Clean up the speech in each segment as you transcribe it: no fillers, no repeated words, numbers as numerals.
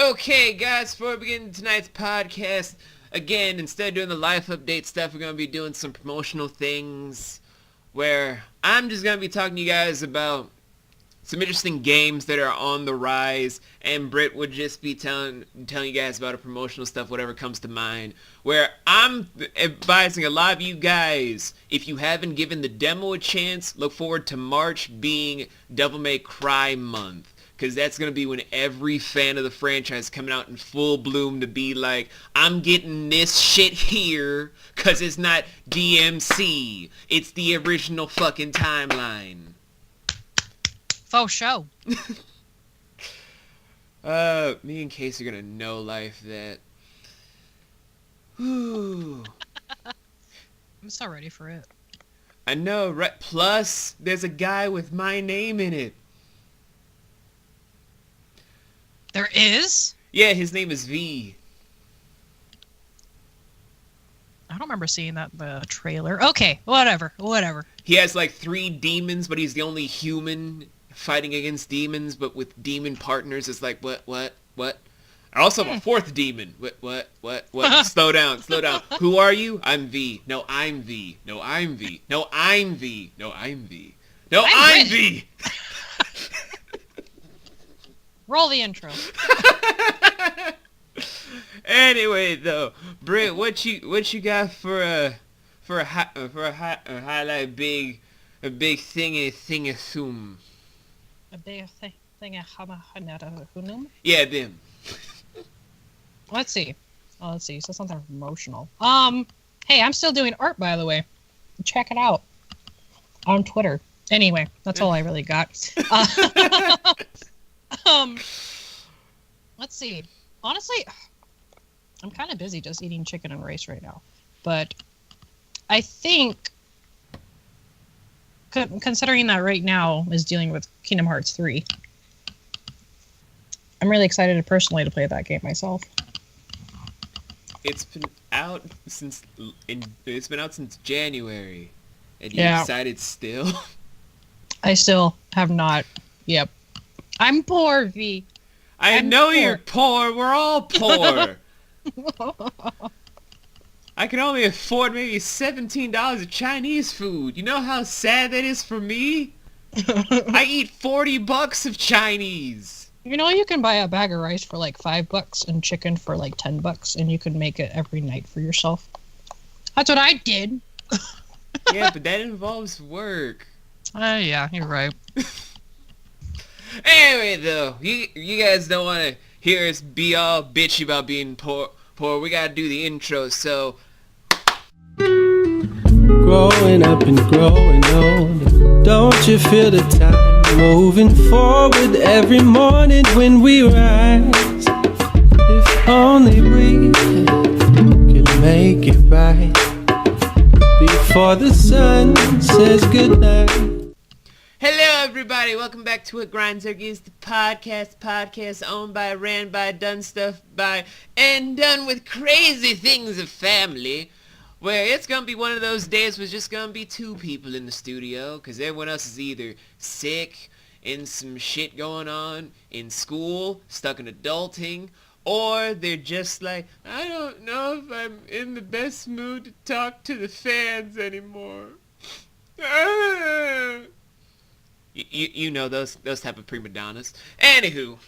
Okay, guys, before we begin tonight's podcast, again, instead of doing the life update stuff, we're going to be doing some promotional things where I'm just going to be talking to you guys about some interesting games that are on the rise, and Britt would just be telling you guys about the promotional stuff, whatever comes to mind, where I'm advising a lot of you guys, if you haven't given the demo a chance, look forward to March being Devil May Cry month. Because that's going to be when every fan of the franchise is coming out in full bloom to be like, I'm getting this shit here because it's not DMC. It's the original fucking timeline. Faux show. Me and Casey are going to no life that. Whew. I'm so ready for it. I know, right? Plus, there's a guy with my name in it. There is? Yeah, his name is V. I don't remember seeing that in the trailer. Okay, whatever. He has like 3 demons, but he's the only human fighting against demons, but with demon partners. It's like, what? I also have a 4th demon. What? Slow down. Who are you? I'm V. No, I'm V. No, I'm V. No, I'm V. No, I'm V. No, I'm V. Roll the intro. Anyway, though, Britt, what you got for a highlight big thing assume? A big thing hunum? Yeah, them. Let's see. So something promotional. Hey, I'm still doing art, by the way. Check it out on Twitter. Anyway, that's all I really got. Let's see. Honestly, I'm kind of busy just eating chicken and rice right now. But I think, considering that right now is dealing with Kingdom Hearts 3, I'm really excited personally to play that game myself. It's been out since January, and you're excited still? I still have not. Yep. I'm poor, V. I know you're poor. We're all poor. I can only afford maybe $17 of Chinese food. You know how sad that is for me? I eat $40 of Chinese. You know, you can buy a bag of rice for like $5 and chicken for like $10, and you can make it every night for yourself. That's what I did. Yeah, but that involves work. Yeah, you're right. Anyway, though, you guys don't want to hear us be all bitchy about being poor. We gotta do the intro, so. Growing up and growing old, don't you feel the time moving forward every morning when we rise? If only we could make it right before the sun says goodnight. Hello, everybody. Welcome back to What Grinds Our Gears, the podcast owned by, ran by, done stuff by, and done with crazy things of family, where it's going to be one of those days where it's just going to be 2 people in the studio, because everyone else is either sick, in some shit going on, in school, stuck in adulting, or they're just like, I don't know if I'm in the best mood to talk to the fans anymore. You know those type of prima donnas. Anywho,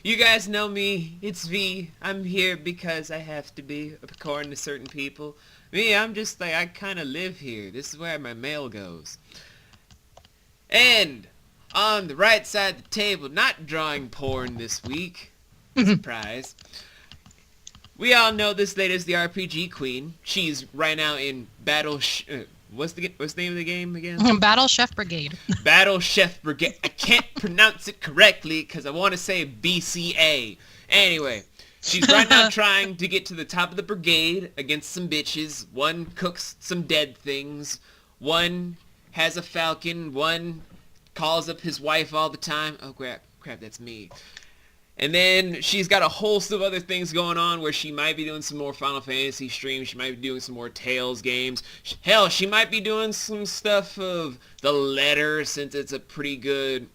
you guys know me. It's V. I'm here because I have to be, according to certain people. Me, I'm just like, I kind of live here. This is where my mail goes. And on the right side of the table, not drawing porn this week. Surprise. We all know this lady is the RPG queen. She's right now in Battle... What's the name of the game again? Battle Chef Brigade. Battle Chef Brigade. I can't pronounce it correctly because I want to say BCA. Anyway, she's right now trying to get to the top of the brigade against some bitches. One cooks some dead things. One has a falcon. One calls up his wife all the time. Oh, crap, that's me. And then she's got a whole slew of other things going on where she might be doing some more Final Fantasy streams. She might be doing some more Tales games. Hell, she might be doing some stuff of The Letter since it's a pretty good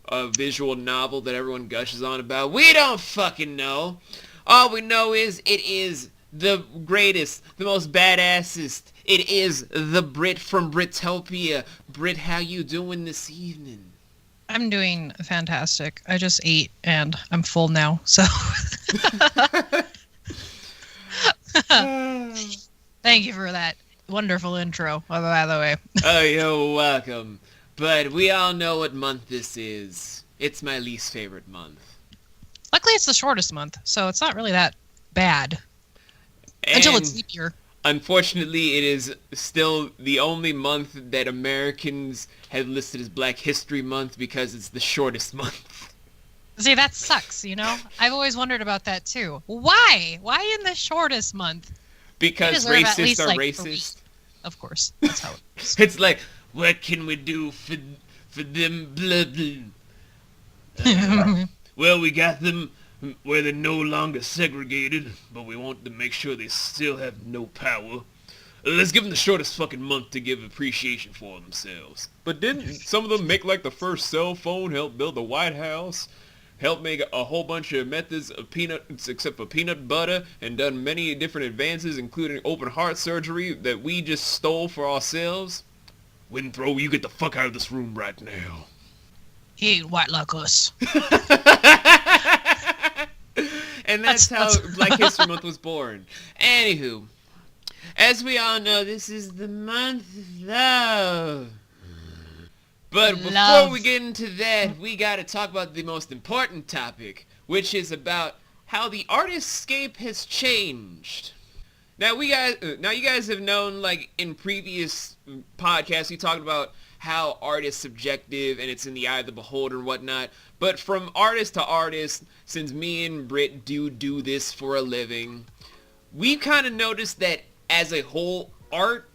a visual novel that everyone gushes on about. We don't fucking know. All we know is it is the greatest, the most badassest. It is the Brit from Britopia. Brit, how you doing this evening? I'm doing fantastic. I just ate and I'm full now, so. Thank you for that wonderful intro, by the way. Oh, you're welcome. But we all know what month this is. It's my least favorite month. Luckily, it's the shortest month, so it's not really that bad. Until it's leap year. Unfortunately, it is still the only month that Americans have listed as Black History Month because it's the shortest month. See, that sucks, you know? I've always wondered about that, too. Why? Why in the shortest month? Because racists are racist. Of course. That's how it is. It's like, what can we do for them blood? Well, we got them where they're no longer segregated, but we want to make sure they still have no power. Let's give them the shortest fucking month to give appreciation for themselves. But didn't some of them make like the first cell phone, help build the White House, help make a whole bunch of methods of peanuts except for peanut butter, and done many different advances, including open heart surgery that we just stole for ourselves? Winthrow, you get the fuck out of this room right now. He ain't white like us. And that's how Black History Month was born. Anywho, as we all know, this is the month of love. But before we get into that, we got to talk about the most important topic, which is about how the artscape has changed. Now you guys have known, like in previous podcasts, we talked about how art is subjective and it's in the eye of the beholder and whatnot. But from artist to artist, since me and Britt do this for a living, we've kind of noticed that as a whole, art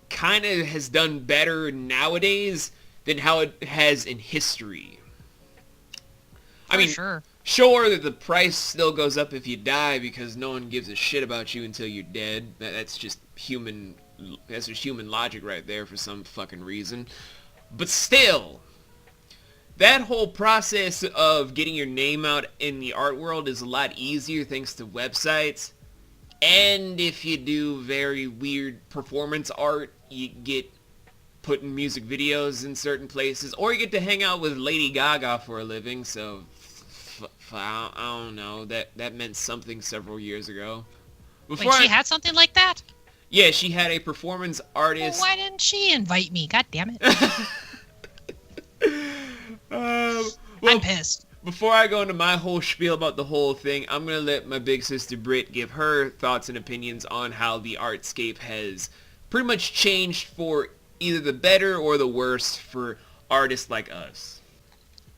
kind of has done better nowadays than how it has in history. I mean, sure that the price still goes up if you die because no one gives a shit about you until you're dead. That's just human logic right there for some fucking reason. But still, that whole process of getting your name out in the art world is a lot easier thanks to websites. And if you do very weird performance art, you get put in music videos in certain places, or you get to hang out with Lady Gaga for a living, so I don't know, that meant something several years ago. Wait, she had something like that? Yeah, she had a performance artist. Well, why didn't she invite me? God damn it. Well, I'm pissed. Before I go into my whole spiel about the whole thing, I'm going to let my big sister Britt give her thoughts and opinions on how the artscape has pretty much changed for either the better or the worse for artists like us.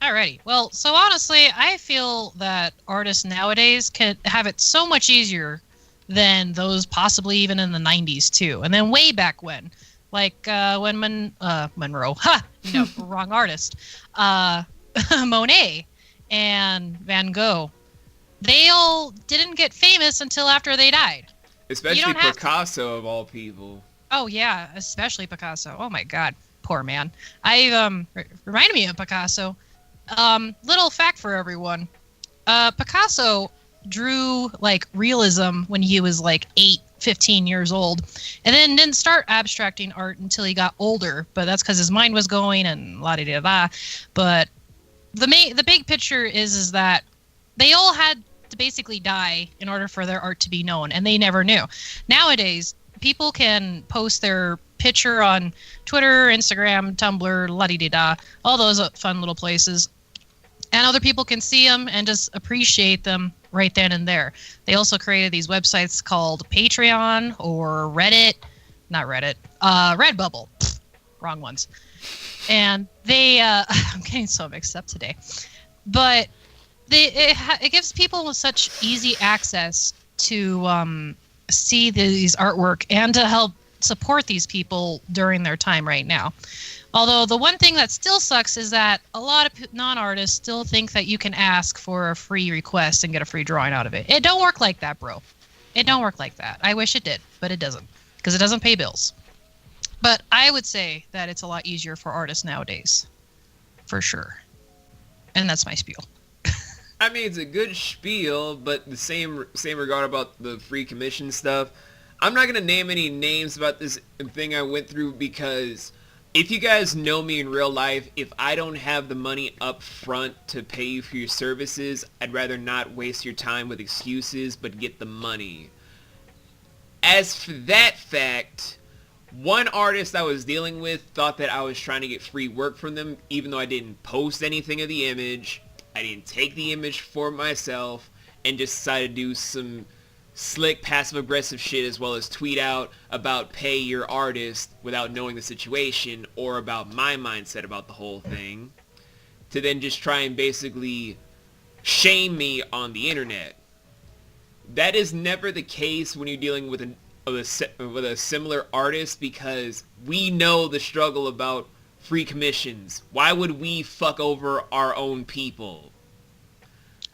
Alrighty. Well, so honestly, I feel that artists nowadays can have it so much easier than those possibly even in the 90s too. And then way back when. Like when Monroe, wrong artist. Monet and Van Gogh. They all didn't get famous until after they died. Especially Picasso of all people. Oh yeah, especially Picasso. Oh my god, poor man. Reminded me of Picasso. Little fact for everyone. Picasso drew like realism when he was like 15 years old, and then didn't start abstracting art until he got older, but that's because his mind was going and la-di-da-da. But the big picture is that they all had to basically die in order for their art to be known, and they never knew. Nowadays, people can post their picture on Twitter, Instagram, Tumblr, la-di-da-da, all those fun little places, and other people can see them and just appreciate them right then and there. They also created these websites called Patreon or Reddit. Not Reddit. Redbubble. Pfft, wrong ones. And they... I'm getting so mixed up today. But it gives people such easy access to see these artwork and to help support these people during their time right now. Although the one thing that still sucks is that a lot of non-artists still think that you can ask for a free request and get a free drawing out of it. It don't work like that, bro. It don't work like that. I wish it did, but it doesn't, because it doesn't pay bills. But I would say that it's a lot easier for artists nowadays, for sure. And that's my spiel. I mean, it's a good spiel, but the same regard about the free commission stuff. I'm not going to name any names about this thing I went through because if you guys know me in real life, if I don't have the money up front to pay you for your services, I'd rather not waste your time with excuses, but get the money. As for that fact, one artist I was dealing with thought that I was trying to get free work from them, even though I didn't post anything of the image. I didn't take the image for myself, and just decided to do some slick passive-aggressive shit as well as tweet out about pay your artist without knowing the situation or about my mindset about the whole thing, to then just try and basically shame me on the internet. That is never the case when you're dealing with a similar artist, because we know the struggle about free commissions. Why would we fuck over our own people?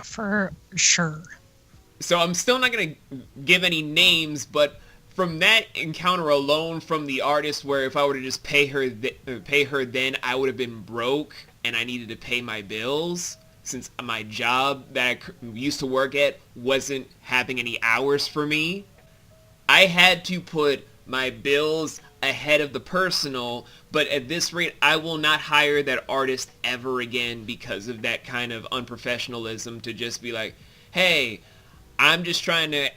For sure. So I'm still not going to give any names, but from that encounter alone from the artist, where if I were to just pay her then, I would have been broke and I needed to pay my bills, since my job that I used to work at wasn't having any hours for me. I had to put my bills ahead of the personal, but at this rate, I will not hire that artist ever again because of that kind of unprofessionalism, to just be like, hey, I'm just trying to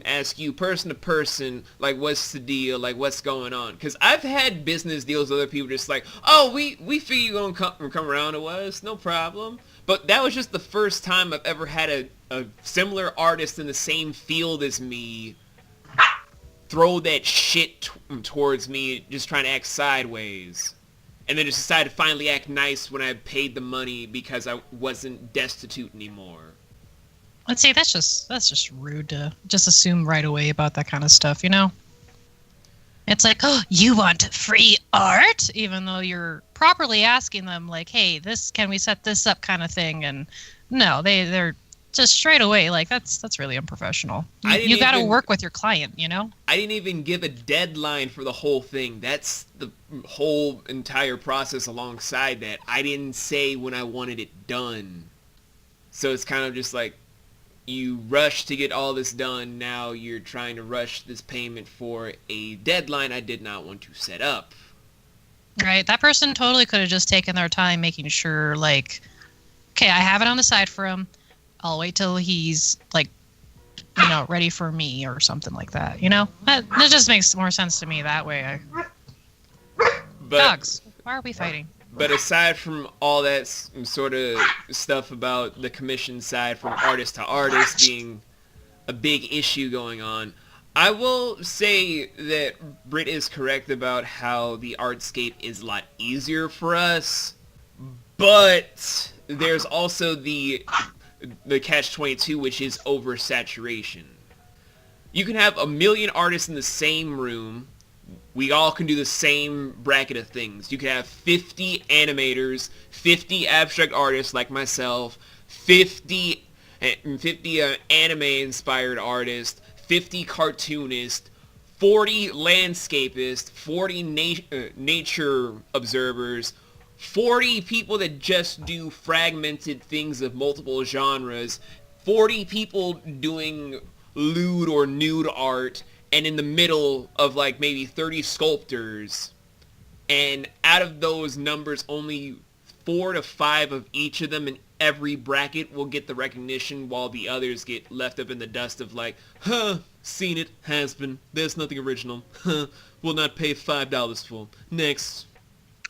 ask you person to person, like, what's the deal, like, what's going on? Because I've had business deals with other people just like, oh, we figure you're going to come around to us, no problem. But that was just the first time I've ever had a similar artist in the same field as me throw that shit towards me, just trying to act sideways. And then just decided to finally act nice when I paid the money because I wasn't destitute anymore. Let's say that's just rude to just assume right away about that kind of stuff, you know? It's like, oh, you want free art? Even though you're properly asking them, like, hey, can we set this up kind of thing? And no, they're just straight away, like, that's really unprofessional. You got to work with your client, you know? I didn't even give a deadline for the whole thing. That's the whole entire process alongside that. I didn't say when I wanted it done. So it's kind of just like, you rush to get all this done, now you're trying to rush this payment for a deadline I did not want to set up. Right, that person totally could have just taken their time making sure, like, okay, I have it on the side for him. I'll wait till he's, like, you know, ready for me or something like that, you know? That just makes more sense to me that way. Dogs, why are we fighting? But aside from all that sort of stuff about the commission side from artist to artist being a big issue going on, I will say that Britt is correct about how the artscape is a lot easier for us, but there's also the catch-22, which is oversaturation. You can have a million artists in the same room. We all can do the same bracket of things. You can have 50 animators, 50 abstract artists like myself, 50 anime-inspired artists, 50 cartoonists, 40 landscapists, 40 nature observers, 40 people that just do fragmented things of multiple genres, 40 people doing lewd or nude art, and in the middle of like maybe 30 sculptors. And out of those numbers, only 4 to 5 of each of them in every bracket will get the recognition, while the others get left up in the dust of like, huh, seen it, has been, there's nothing original, huh, will not pay $5 for. Next.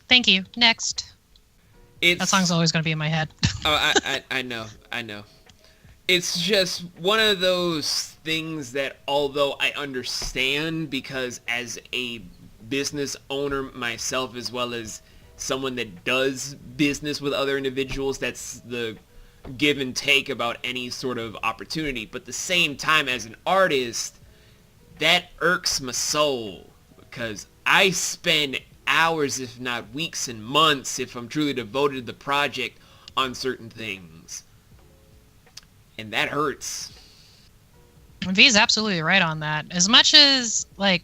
Thank you. Next. That song's always going to be in my head. Oh, I know. It's just one of those things that, although I understand, because as a business owner myself, as well as someone that does business with other individuals, that's the give and take about any sort of opportunity. But at the same time, as an artist, that irks my soul, because I spend hours, if not weeks and months, if I'm truly devoted to the project, on certain things. And that hurts. V's absolutely right on that. As much as, like,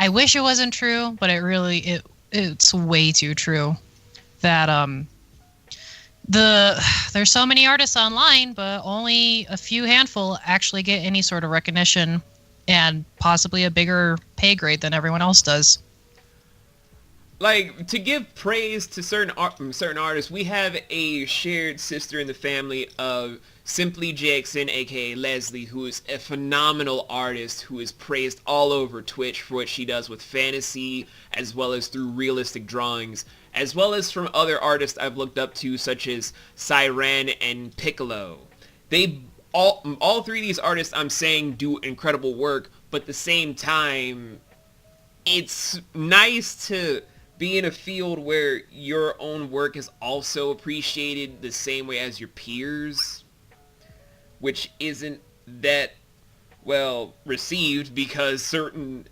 I wish it wasn't true, but it's way too true. That There's so many artists online, but only a few handful actually get any sort of recognition and possibly a bigger pay grade than everyone else does. Like, to give praise to certain artists, we have a shared sister in the family of Simply Jackson, aka Leslie, who is a phenomenal artist who is praised all over Twitch for what she does with fantasy, as well as through realistic drawings, as well as from other artists I've looked up to, such as Siren and Piccolo. They all three of these artists, I'm saying, do incredible work, but at the same time, it's nice to be in a field where your own work is also appreciated the same way as your peers, which isn't that well received because certain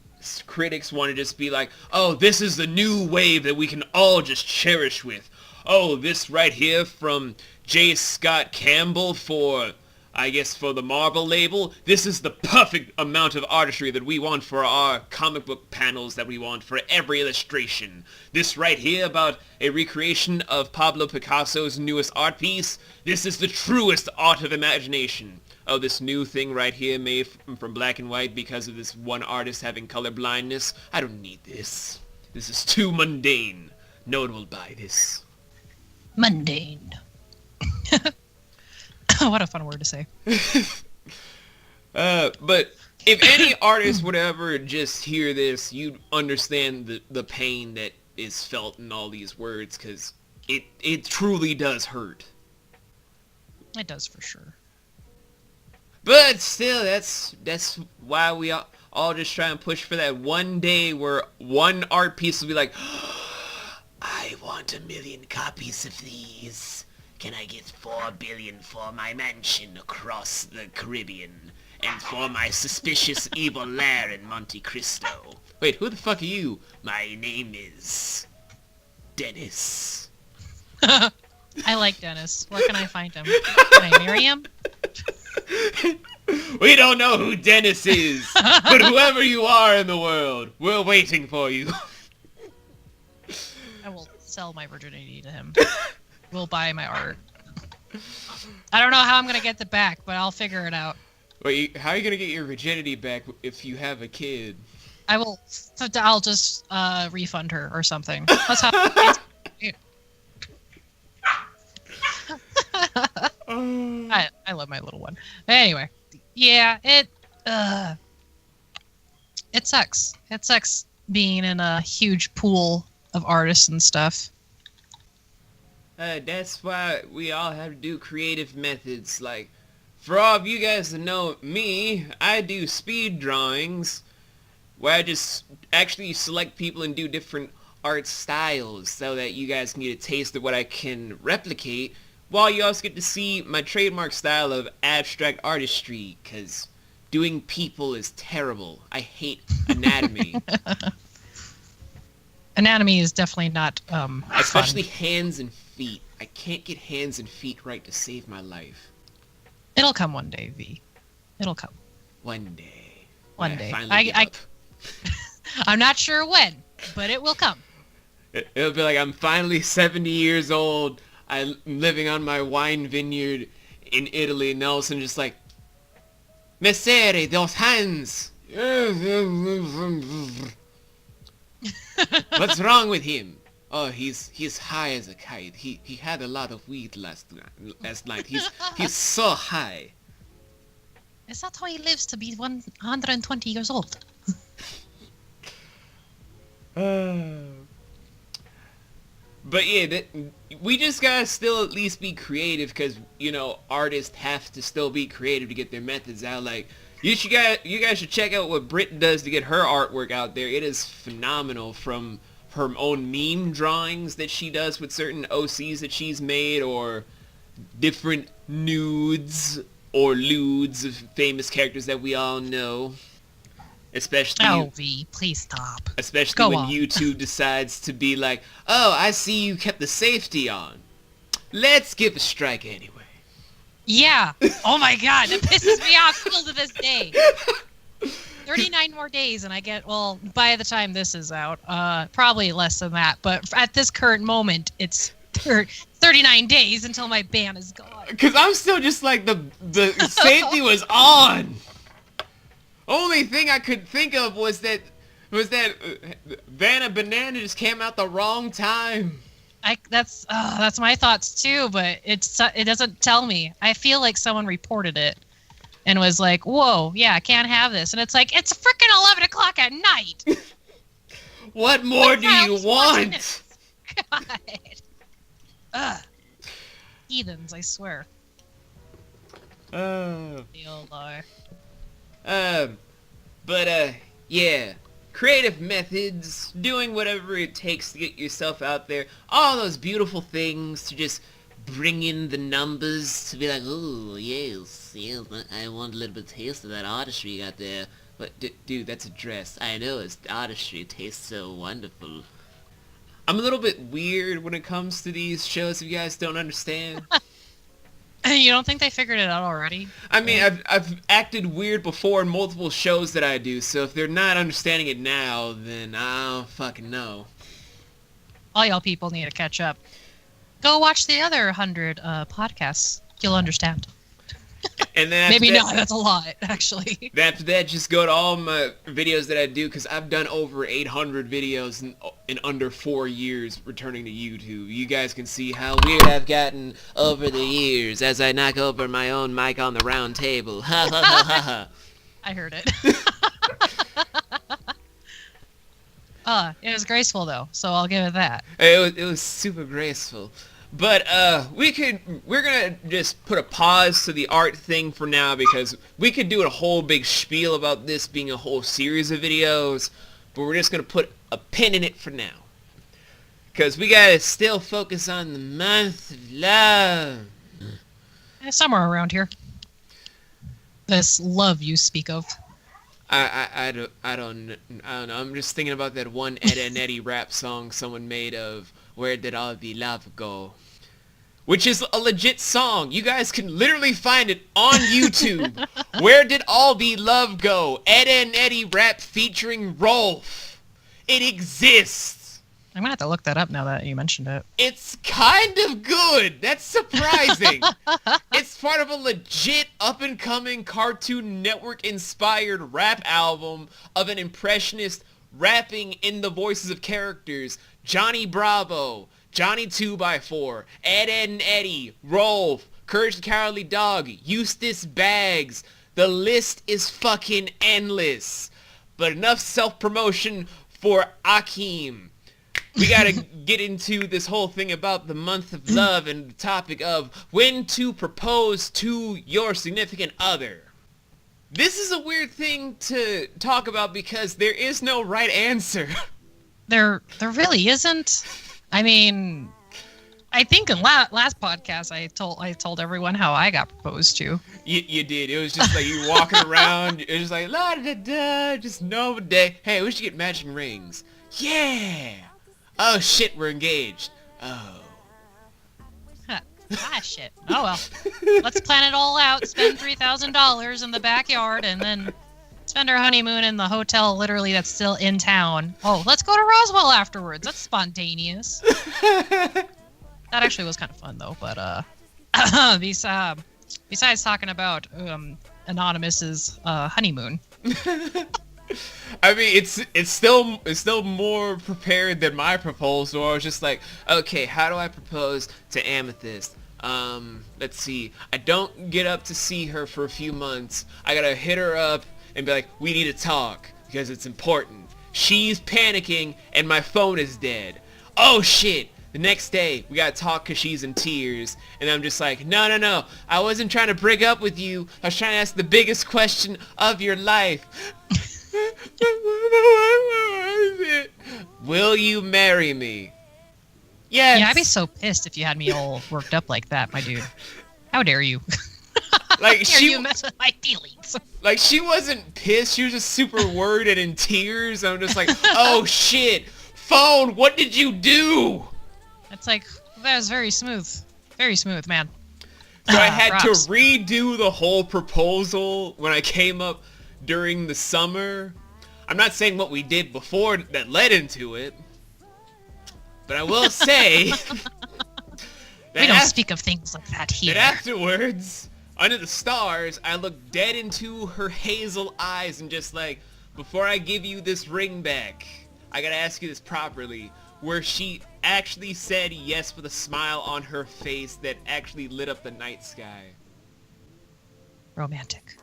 critics want to just be like, oh, this is the new wave that we can all just cherish with. Oh, this right here from J. Scott Campbell for the Marvel label, this is the perfect amount of artistry that we want for our comic book panels that we want for every illustration. This right here about a recreation of Pablo Picasso's newest art piece, this is the truest art of imagination. Oh, this new thing right here made from black and white because of this one artist having color blindness, I don't need this. This is too mundane. No one will buy this. Mundane. What a fun word to say. But if any artist would ever just hear this, you'd understand the pain that is felt in all these words, because it truly does hurt. It does for sure. But still, that's why we all just try and push for that one day where one art piece will be like, I want 1 million copies of these. Can I get 4 billion for my mansion across the Caribbean? And for my suspicious evil lair in Monte Cristo? Wait, who the fuck are you? My name is Dennis. I like Dennis. Where can I find him? Can I marry him? We don't know who Dennis is, but whoever you are in the world, we're waiting for you. I will sell my virginity to him. We'll buy my art. I don't know how I'm gonna get it back, but I'll figure it out. Wait, how are you gonna get your virginity back if you have a kid? I'll just refund her or something. That's how. I love my little one. Anyway, yeah, it sucks. It sucks being in a huge pool of artists and stuff. That's why we all have to do creative methods. Like, for all of you guys that know me, I do speed drawings where I just actually select people and do different art styles so that you guys can get a taste of what I can replicate, while you also get to see my trademark style of abstract artistry, because doing people is terrible. I hate anatomy. Anatomy is definitely not especially fun. Hands and feet. I can't get hands and feet right to save my life. It'll come one day, V. It'll come. One day. One day. Finally I'm not sure when, but it will come. It'll be like I'm finally 70 years old. I'm living on my wine vineyard in Italy, and all of a sudden just like, Messere, those hands! What's wrong with him? Oh, he's high as a kite. He had a lot of weed last night. He's so high. Is that how he lives to be 120 years old? But yeah, we just gotta still at least be creative, because, you know, artists have to still be creative to get their methods out. Like, you guys should check out what Britt does to get her artwork out there. It is phenomenal, from her own meme drawings that she does with certain OCs that she's made, or different nudes or lewds of famous characters that we all know. Especially, oh, V, please stop. Especially Go when on. YouTube decides to be like, oh, I see you kept the safety on. Let's give a strike anyway. Yeah. Oh my god, it pisses me off still to this day. 39 more days and I get, well, by the time this is out, probably less than that. But at this current moment, it's 39 days until my ban is gone. Because I'm still just like, the safety was on. Only thing I could think of was that Vanna Banana just came out the wrong time. That's my thoughts too, but it doesn't tell me. I feel like someone reported it and was like, "Whoa, yeah, I can't have this," and it's like, it's freaking 11 o'clock at night. What more do you want? God. Ugh. Heathens, I swear. Yeah. Creative methods, doing whatever it takes to get yourself out there. All those beautiful things to just bring in the numbers, to be like, oh, yes, I want a little bit of taste of that artistry you got there. But, dude, that's a dress. I know, it's artistry. It tastes so wonderful. I'm a little bit weird when it comes to these shows, if you guys don't understand. You don't think they figured it out already? I mean, I've acted weird before in multiple shows that I do, so if they're not understanding it now, then I don't fucking know. All y'all people need to catch up. Go watch the other 100 podcasts. You'll understand. And then maybe not. That's a lot, actually. After that, just go to all my videos that I do, because I've done over 800 videos in under 4 years returning to YouTube. You guys can see how weird I've gotten over the years as I knock over my own mic on the round table. Ha ha ha ha ha. I heard it. It was graceful, though, so I'll give it that. It was super graceful. But we're gonna just put a pause to the art thing for now, because we could do a whole big spiel about this being a whole series of videos, but we're just gonna put a pin in it for now, because we gotta still focus on the month of love. Somewhere around here. This love you speak of. I don't know. I'm just thinking about that one Ed and Eddie rap song someone made of "Where Did All the Love Go?" Which is a legit song. You guys can literally find it on YouTube. Where Did All the Love Go? Ed and Eddie rap featuring Rolf. It exists. I'm gonna have to look that up now that you mentioned it. It's kind of good. That's surprising. It's part of a legit up-and-coming Cartoon Network-inspired rap album of an impressionist rapping in the voices of characters Johnny Bravo, Johnny 2x4, Ed and Eddie, Rolf, Courage the Cowardly Dog, Eustace Baggs. The list is fucking endless. But enough self-promotion for Akeem. We gotta get into this whole thing about the month of love and the topic of when to propose to your significant other. This is a weird thing to talk about because there is no right answer. There really isn't. I mean, I think in last podcast I told everyone how I got proposed to. You did. It was just like you walking around. It was just like la da da, just normal day. Hey, we should get matching rings. Yeah. Oh shit, we're engaged. Oh. Shit. Oh well. Let's plan it all out. Spend $3,000 in the backyard, and then spend our honeymoon in the hotel, literally, that's still in town. Oh, let's go to Roswell afterwards. That's spontaneous. That actually was kind of fun, though. But besides talking about Anonymous's honeymoon. I mean, it's still more prepared than my proposal. I was just like, okay, how do I propose to Amethyst? Let's see. I don't get up to see her for a few months. I gotta hit her up and be like, we need to talk because it's important. She's panicking and my phone is dead. Oh shit. The next day, we gotta talk because she's in tears. And I'm just like, no. I wasn't trying to break up with you. I was trying to ask the biggest question of your life. Will you marry me? Yes. Yeah, I'd be so pissed if you had me all worked up like that, my dude. How dare you? Like you mess with my feelings. Like she wasn't pissed. She was just super worried and in tears. I'm just like, oh shit, phone. What did you do? It's like that was very smooth, man. So I had props. to redo the whole proposal when I came up during the summer. I'm not saying what we did before that led into it, but I will say We don't speak of things like that here. And afterwards, under the stars, I looked dead into her hazel eyes and just like, before I give you this ring back, I gotta ask you this properly, where she actually said yes with a smile on her face that actually lit up the night sky. Romantic.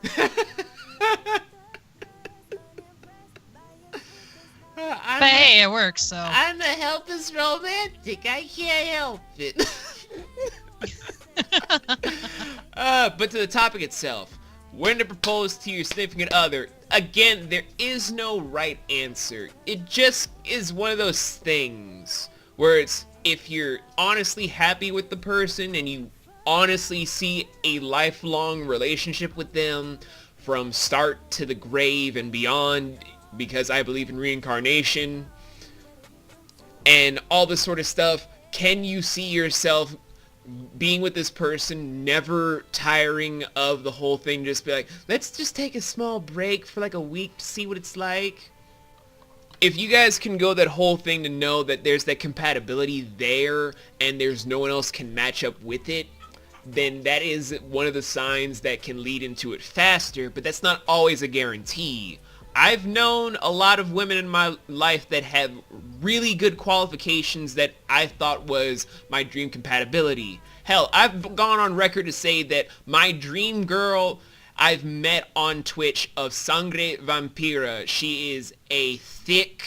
But hey, it works, so. I'm a helpless romantic. I can't help it. But to the topic itself, when to propose to your significant other, again, there is no right answer. It just is one of those things where it's, if you're honestly happy with the person and you honestly see a lifelong relationship with them from start to the grave and beyond, because I believe in reincarnation and all this sort of stuff, can you see yourself being with this person, never tiring of the whole thing, just be like, let's just take a small break for like a week to see what it's like? If you guys can go that whole thing to know that there's that compatibility there and there's no one else can match up with it, then that is one of the signs that can lead into it faster, but that's not always a guarantee. I've known a lot of women in my life that have really good qualifications that I thought was my dream compatibility. Hell, I've gone on record to say that my dream girl I've met on Twitch of Sangre Vampira. She is a thick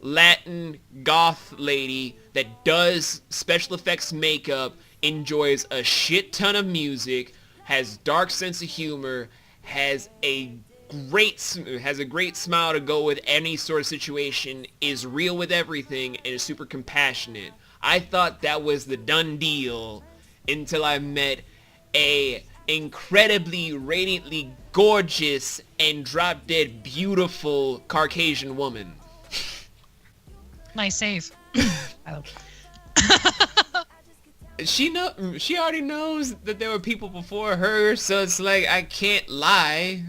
Latin goth lady that does special effects makeup, enjoys a shit ton of music, has dark sense of humor, has a great smile to go with any sort of situation, is real with everything, and is super compassionate. I thought that was the done deal until I met a incredibly radiantly gorgeous and drop dead beautiful Caucasian woman. Nice save. She already knows that there were people before her, so it's like I can't lie.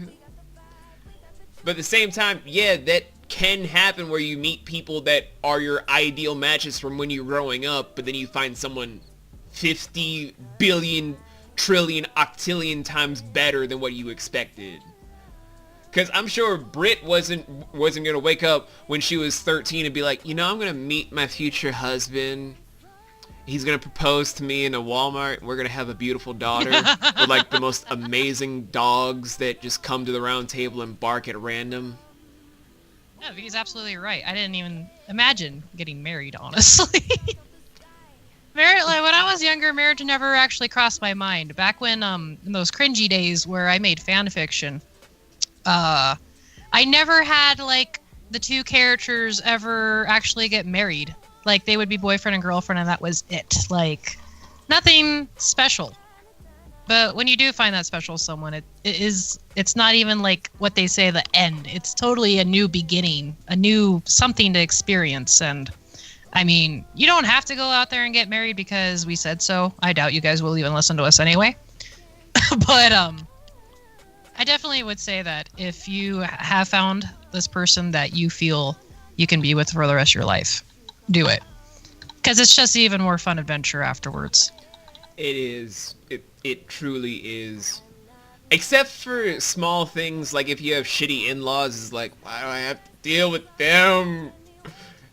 But at the same time, yeah, that can happen where you meet people that are your ideal matches from when you're growing up, but then you find someone 50 billion trillion octillion times better than what you expected. Because I'm sure Britt wasn't going to wake up when she was 13 and be like, you know, I'm going to meet my future husband. He's going to propose to me in a Walmart. We're going to have a beautiful daughter with like the most amazing dogs that just come to the round table and bark at random. No, he's absolutely right. I didn't even imagine getting married, honestly. Like, when I was younger, marriage never actually crossed my mind. Back when, in those cringy days where I made fan fiction, I never had, like, the two characters ever actually get married. Like, they would be boyfriend and girlfriend, and that was it. Like, nothing special. But when you do find that special someone, it's not even like what they say, the end. It's totally a new beginning, a new something to experience. And, I mean, you don't have to go out there and get married because we said so. I doubt you guys will even listen to us anyway. But, I definitely would say that if you have found this person that you feel you can be with for the rest of your life, do it, because it's just even more fun adventure afterwards. It is. It truly is. Except for small things, like if you have shitty in-laws, it's like, why do I have to deal with them?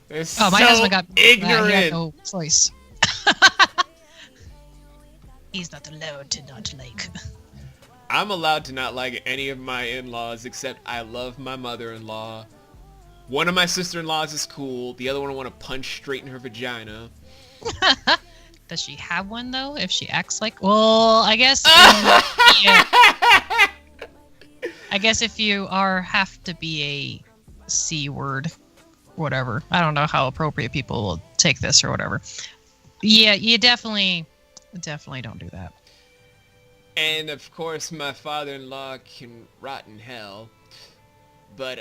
They're my husband got ignorant. He had no choice. He's not allowed to not like. I'm allowed to not like any of my in-laws, except I love my mother-in-law. One of my sister-in-laws is cool. The other one I want to punch straight in her vagina. Does she have one, though? If she acts like... Well, I guess... yeah. I guess if you have to be a C word, whatever. I don't know how appropriate people will take this or whatever. Yeah, you definitely don't do that. And, of course, my father-in-law can rot in hell. But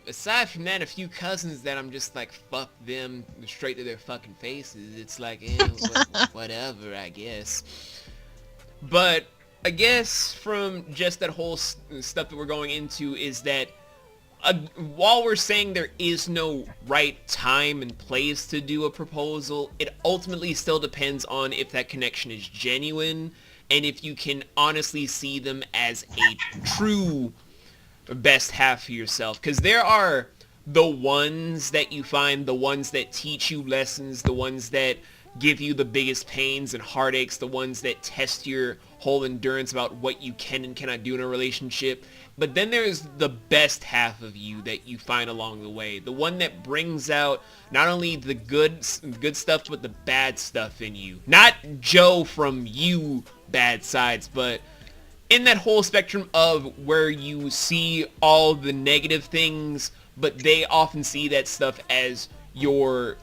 aside from that, a few cousins that I'm just like, fuck them straight to their fucking faces. It's like, whatever, I guess. But I guess from just that whole stuff that we're going into is that while we're saying there is no right time and place to do a proposal, it ultimately still depends on if that connection is genuine and if you can honestly see them as a true best half for yourself. Because there are the ones that you find, the ones that teach you lessons, the ones that give you the biggest pains and heartaches, the ones that test your whole endurance about what you can and cannot do in a relationship. But then there's the best half of you that you find along the way, the one that brings out not only the good stuff but the bad stuff in you. Not Joe from You bad sides, but in that whole spectrum of where you see all the negative things, but they often see that stuff as your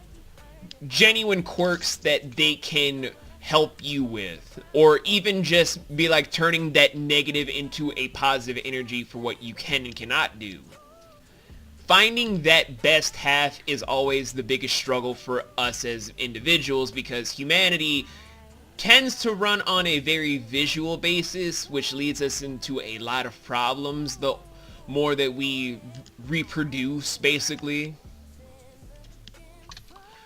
genuine quirks that they can help you with, or even just be like turning that negative into a positive energy for what you can and cannot do. Finding that best half is always the biggest struggle for us as individuals, because humanity tends to run on a very visual basis, which leads us into a lot of problems the more that we reproduce, basically.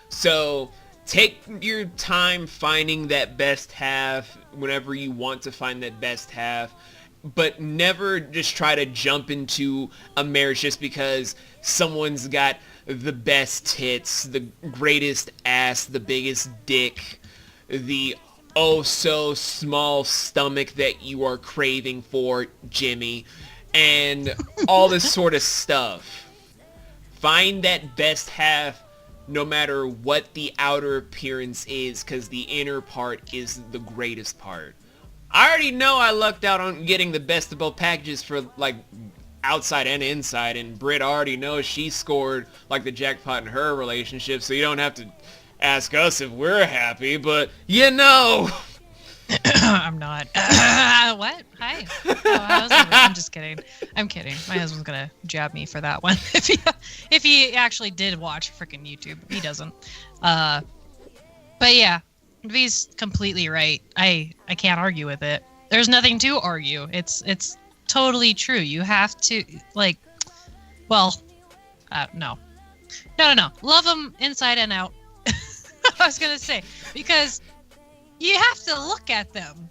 So take your time finding that best half whenever you want to find that best half, but never just try to jump into a marriage just because someone's got the best tits, the greatest ass, the biggest dick, the oh so small stomach that you are craving for, Jimmy, and all this sort of stuff. Find that best half no matter what the outer appearance is, because the inner part is the greatest part. I already know I lucked out on getting the best of both packages for like outside and inside, and Britt already knows she scored like the jackpot in her relationship, so you don't have to ask us if we're happy, but you know. I'm not. What? Hi. Oh, I'm just kidding. I'm kidding. My husband's gonna jab me for that one if he actually did watch freaking YouTube. He doesn't. But yeah, V's completely right. I can't argue with it. There's nothing to argue. It's totally true. You have to like. Well, no. Love them inside and out. I was gonna say, because you have to look at them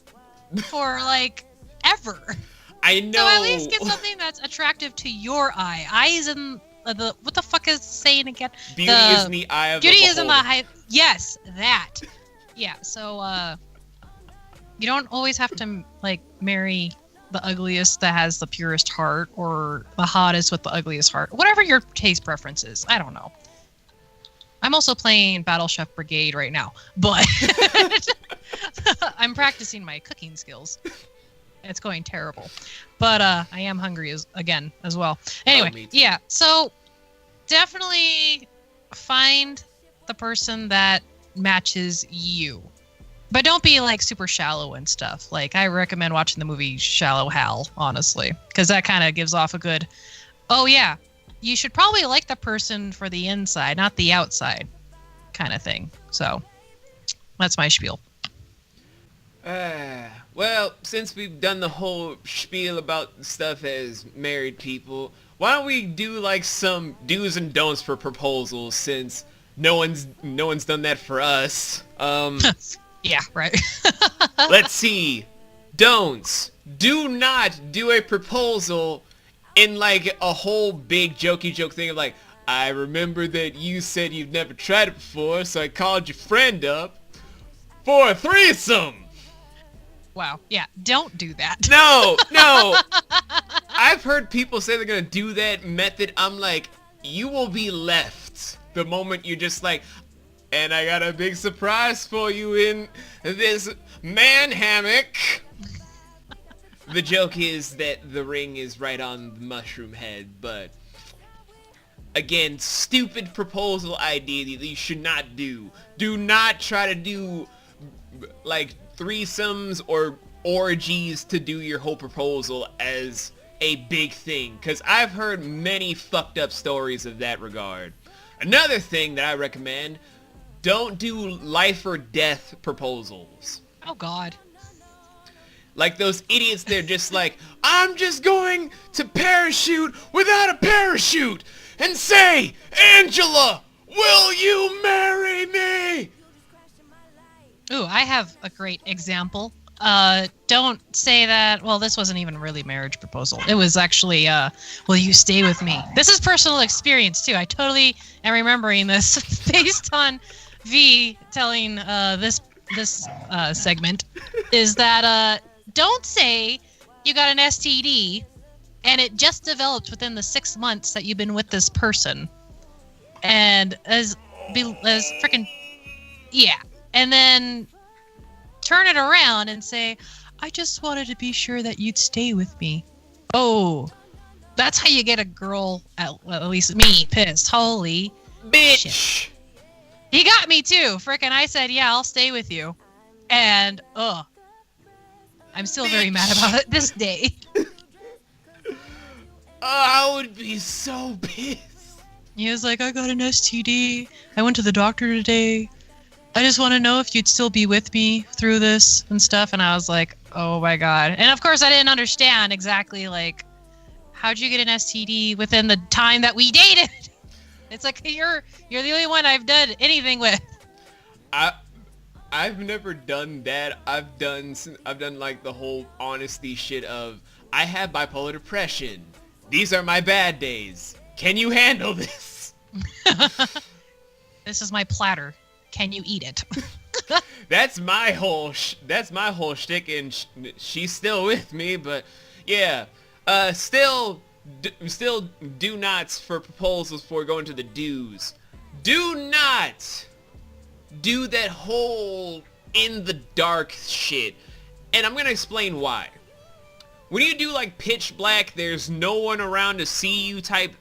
for like ever. I know. So at least get something that's attractive to your eye. Eyes in the what the fuck is it saying again? Beauty is in the eye of the beholder. Beauty is in the eye. Yes, that. Yeah. So you don't always have to like marry the ugliest that has the purest heart, or the hottest with the ugliest heart. Whatever your taste preference is. I don't know. I'm also playing Battle Chef Brigade right now, but I'm practicing my cooking skills. It's going terrible, but I am hungry as well. Anyway, yeah, so definitely find the person that matches you, but don't be like super shallow and stuff. Like I recommend watching the movie Shallow Hal, honestly, because that kind of gives off a good, oh yeah, you should probably like the person for the inside, not the outside kind of thing. So that's my spiel. Well, since we've done the whole spiel about stuff as married people, why don't we do like some do's and don'ts for proposals, since no one's done that for us. Yeah, right. Let's see. Don'ts. Do not do a proposal in like a whole big jokey joke thing of like, I remember that you said you've never tried it before, so I called your friend up for a threesome. Wow. Yeah, don't do that. No. I've heard people say they're gonna do that method. I'm like, you will be left the moment you're just like, and I got a big surprise for you in this man hammock. The joke is that the ring is right on the mushroom head, but again, stupid proposal idea that you should not do. Do not try to do like threesomes or orgies to do your whole proposal as a big thing, because I've heard many fucked up stories of that regard. Another thing that I recommend, don't do life or death proposals. Oh God. Like those idiots, they're just like, I'm just going to parachute without a parachute and say, Angela, will you marry me? Ooh, I have a great example. Don't say that. Well, this wasn't even really a marriage proposal. It was actually, will you stay with me? This is personal experience, too. I totally am remembering this based on V telling this segment, is that don't say you got an STD and it just developed within the 6 months that you've been with this person. And as freaking, yeah. And then turn it around and say, I just wanted to be sure that you'd stay with me. Oh, that's how you get a girl, at least me, pissed. Holy bitch. Shit. He got me too. Frickin' I said, yeah, I'll stay with you. And, I'm still very mad about it this day. I would be so pissed. He was like, I got an STD. I went to the doctor today. I just want to know if you'd still be with me through this and stuff. And I was like, oh my God. And of course I didn't understand exactly, like, how'd you get an STD within the time that we dated? It's like, you're the only one I've done anything with. I've never done that. I've done like the whole honesty shit of, I have bipolar depression. These are my bad days. Can you handle this? This is my platter. Can you eat it? That's my whole shtick, and she's still with me. But yeah, still do nots for proposals before going to the do's. Do not do that whole in the dark shit, and I'm gonna explain why. When you do like pitch black, there's no one around to see you type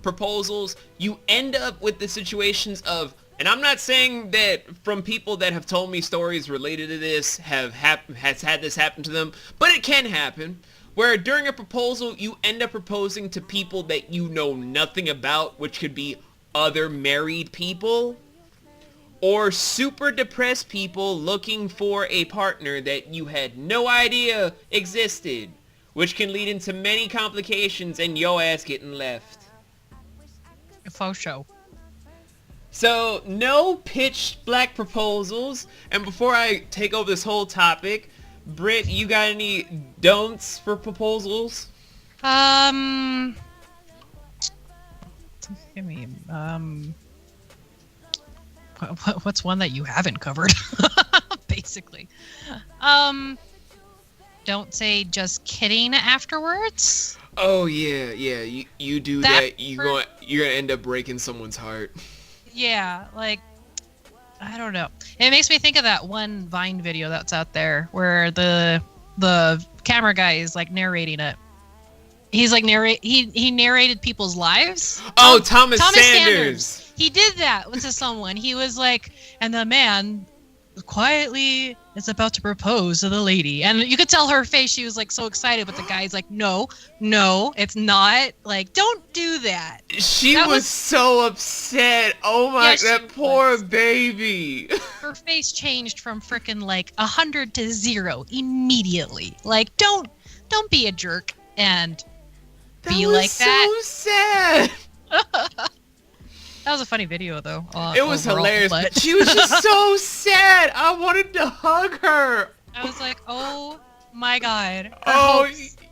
proposals, you end up with the situations of, and I'm not saying that from people that have told me stories related to this has had this happen to them, but it can happen, where during a proposal you end up proposing to people that you know nothing about, which could be other married people or super depressed people looking for a partner that you had no idea existed, which can lead into many complications and your ass getting left. Faux show. So, no pitch black proposals. And before I take over this whole topic, Britt, you got any don'ts for proposals? Give me, what's one that you haven't covered? Basically. Don't say just kidding afterwards. Oh yeah, you do that. You're gonna end up breaking someone's heart. Yeah, like, I don't know. It makes me think of that one Vine video that's out there where the camera guy is like narrating it. He's like he narrated people's lives. Oh, Thomas Sanders. He did that to someone. He was like, and the man quietly is about to propose to the lady, and you could tell her face, she was like so excited, but the guy's like, no, it's not, like, don't do that. She was so upset. Oh my, yeah, that poor baby. Her face changed from frickin' like 100 to 0 immediately. Like, don't be a jerk and be like that. So sad. That was a funny video, though. It was overall, hilarious. But she was just so sad. I wanted to hug her. I was like, oh my God.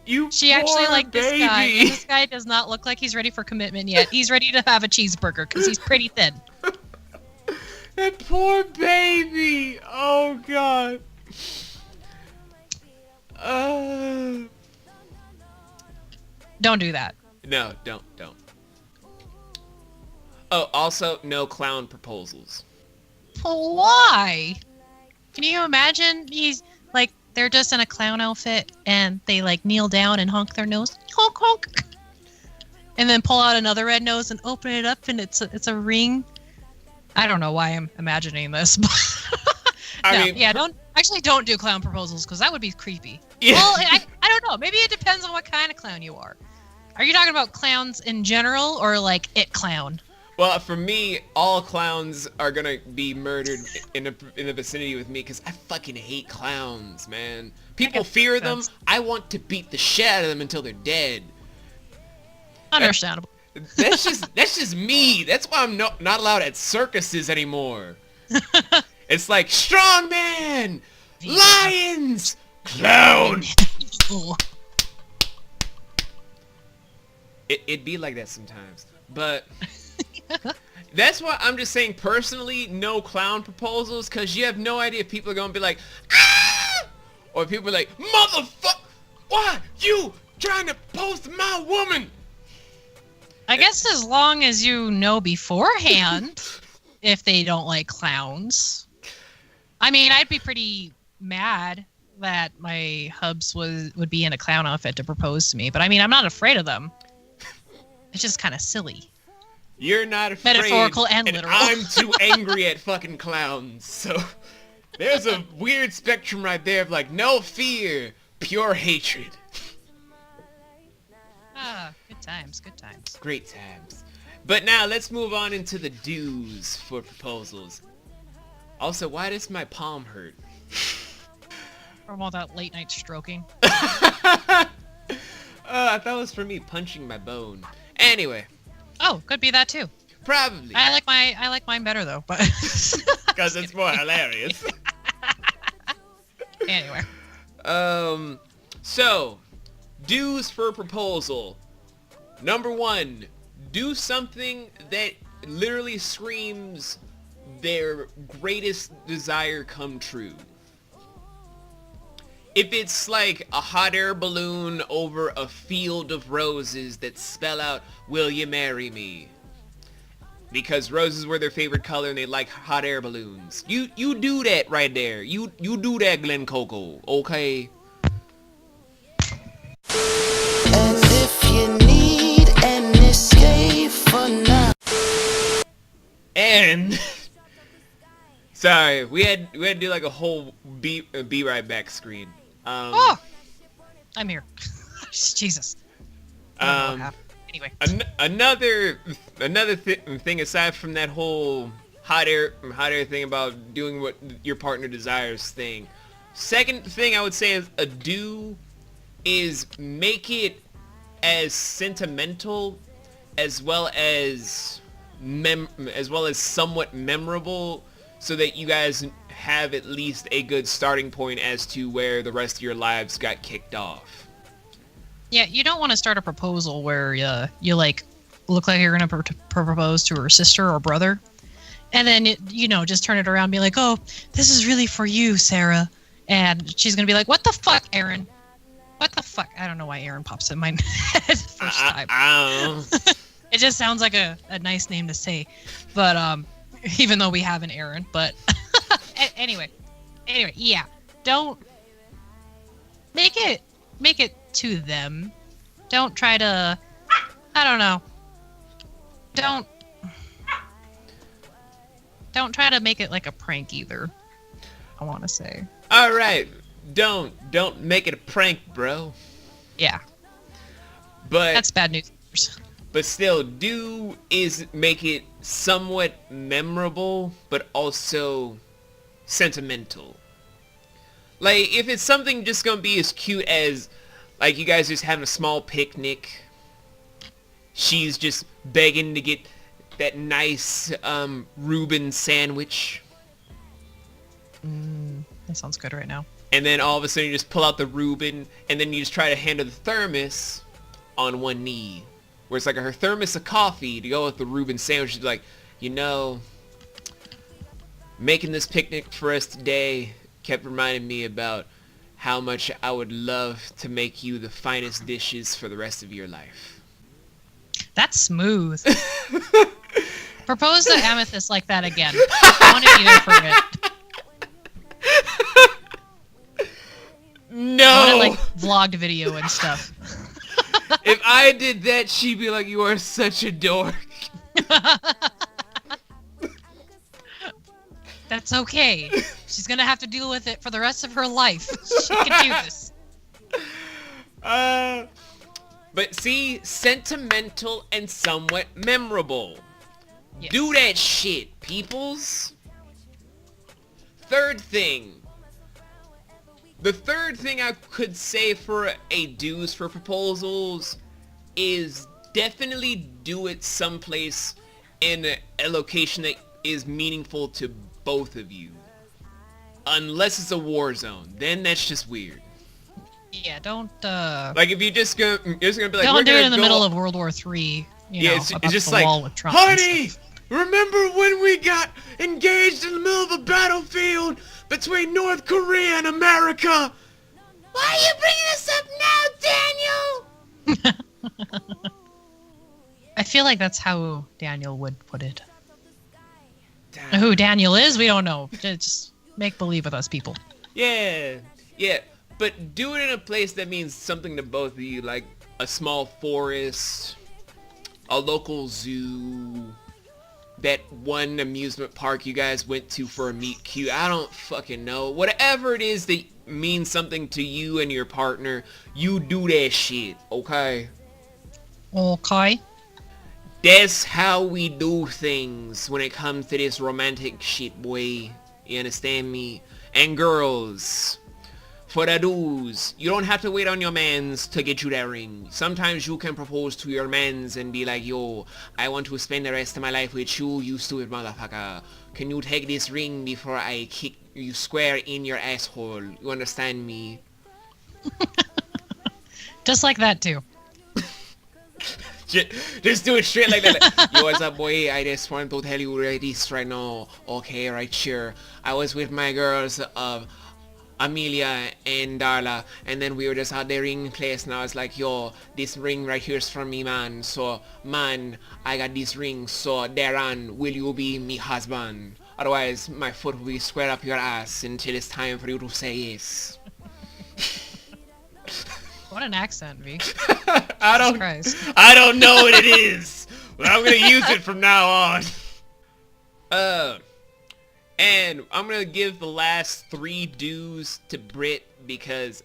She actually liked this guy. And this guy does not look like he's ready for commitment yet. He's ready to have a cheeseburger because he's pretty thin. That poor baby. Oh God. Don't do that. No, don't. Oh, also, no clown proposals. Why? Can you imagine? He's like, they're just in a clown outfit and they like kneel down and honk their nose, honk honk, and then pull out another red nose and open it up and it's a ring. I don't know why I'm imagining this, but don't do clown proposals because that would be creepy. Yeah. Well, I don't know. Maybe it depends on what kind of clown you are. Are you talking about clowns in general or like it clown? Well, for me, all clowns are gonna be murdered in the vicinity with me because I fucking hate clowns, man. People fear them. I want to beat the shit out of them until they're dead. Understandable. That's just me. That's why I'm not allowed at circuses anymore. It's like strongman, lions, clown. It'd be like that sometimes, but that's why I'm just saying personally, no clown proposals, because you have no idea if people are gonna be like, ah! Or people are like, motherfucker, why you trying to post my woman? I guess as long as you know beforehand if they don't like clowns. I mean, I'd be pretty mad that my hubs would be in a clown outfit to propose to me, but I mean, I'm not afraid of them. It's just kind of silly. You're not afraid. Metaphorical and literal. I'm too angry at fucking clowns, so there's a weird spectrum right there of like, no fear, pure hatred. Ah, good times, good times. Great times. But now let's move on into the do's for proposals. Also, why does my palm hurt? From all that late night stroking. I thought it was for me punching my bone. Anyway. Oh, could be that too. Probably. I like mine better though, but because it's more hilarious. Anyway. So, do's for proposal. Number 1, do something that literally screams their greatest desire come true. If it's like a hot air balloon over a field of roses that spell out, will you marry me? Because roses were their favorite color and they like hot air balloons. You do that right there. You do that, Glen Coco, okay? And if you need an escape for now. And sorry, we had to do like a whole be right back screen. Oh, I'm here. Jesus. Anyway. Another thing aside from that whole hot air thing about doing what your partner desires thing. Second thing I would say is a do is make it as sentimental as well as somewhat memorable, so that you guys have at least a good starting point as to where the rest of your lives got kicked off. Yeah, you don't want to start a proposal where you like look like you're gonna propose to her sister or brother, and then just turn it around and be like, oh, this is really for you, Sarah, and she's gonna be like, what the fuck, Aaron? What the fuck? I don't know why Aaron pops in my head first time. It just sounds like a nice name to say, but even though we have an Aaron, but anyway, yeah, don't make it to them. Don't try to, I don't know. Don't try to make it like a prank either. I want to say. All right, don't make it a prank, bro. Yeah. But that's bad news. But still, do is make it somewhat memorable, but also sentimental. Like, if it's something just gonna be as cute as, like, you guys just having a small picnic, she's just begging to get that nice Reuben sandwich. That sounds good right now. And then all of a sudden you just pull out the Reuben, and then you just try to handle the thermos on one knee. Where it's like her thermos of coffee to go with the Reuben sandwich. She's like, making this picnic for us today kept reminding me about how much I would love to make you the finest dishes for the rest of your life. That's smooth. Propose to Amethyst like that again. I want to be there for it. No! I want it, like, vlogged video and stuff. If I did that, she'd be like, you are such a dork. That's okay. She's gonna have to deal with it for the rest of her life. She can do this. But see, sentimental and somewhat memorable. Yes. Do that shit, peoples. Third thing. The third thing I could say for a dues for proposals is definitely do it someplace in a location that is meaningful to both of you. Unless it's a war zone, then that's just weird. Yeah, don't like if you're just gonna be like, don't do it in the middle of World War III. It's just like, honey, remember when we got engaged in the middle of a battlefield between North Korea and America? Why are you bringing this up now, Daniel? I feel like that's how Daniel would put it. Damn. Who Daniel is, we don't know. Just make believe with us, people. Yeah. But do it in a place that means something to both of you, like a small forest, a local zoo, that one amusement park you guys went to for a meet cute. I don't fucking know. Whatever it is that means something to you and your partner, you do that shit, okay? Okay. That's how we do things when it comes to this romantic shit, boy. You understand me? And girls, for the dudes, you don't have to wait on your mans to get you that ring. Sometimes you can propose to your mans and be like, yo, I want to spend the rest of my life with you, you stupid motherfucker. Can you take this ring before I kick you square in your asshole? You understand me? Just like that, too. Just do it straight like that. Yo, what's up, boy? I just want to tell you this right now. Okay, right here. I was with my girls of Amelia and Darla, and then we were just out there in place, and I was like, yo, this ring right here is from me, man. So, man, I got this ring, so thereon, will you be me husband? Otherwise, my foot will be square up your ass until it's time for you to say yes. What an accent, V. I don't know what it is, but I'm gonna use it from now on. And I'm gonna give the last 3 do's to Britt because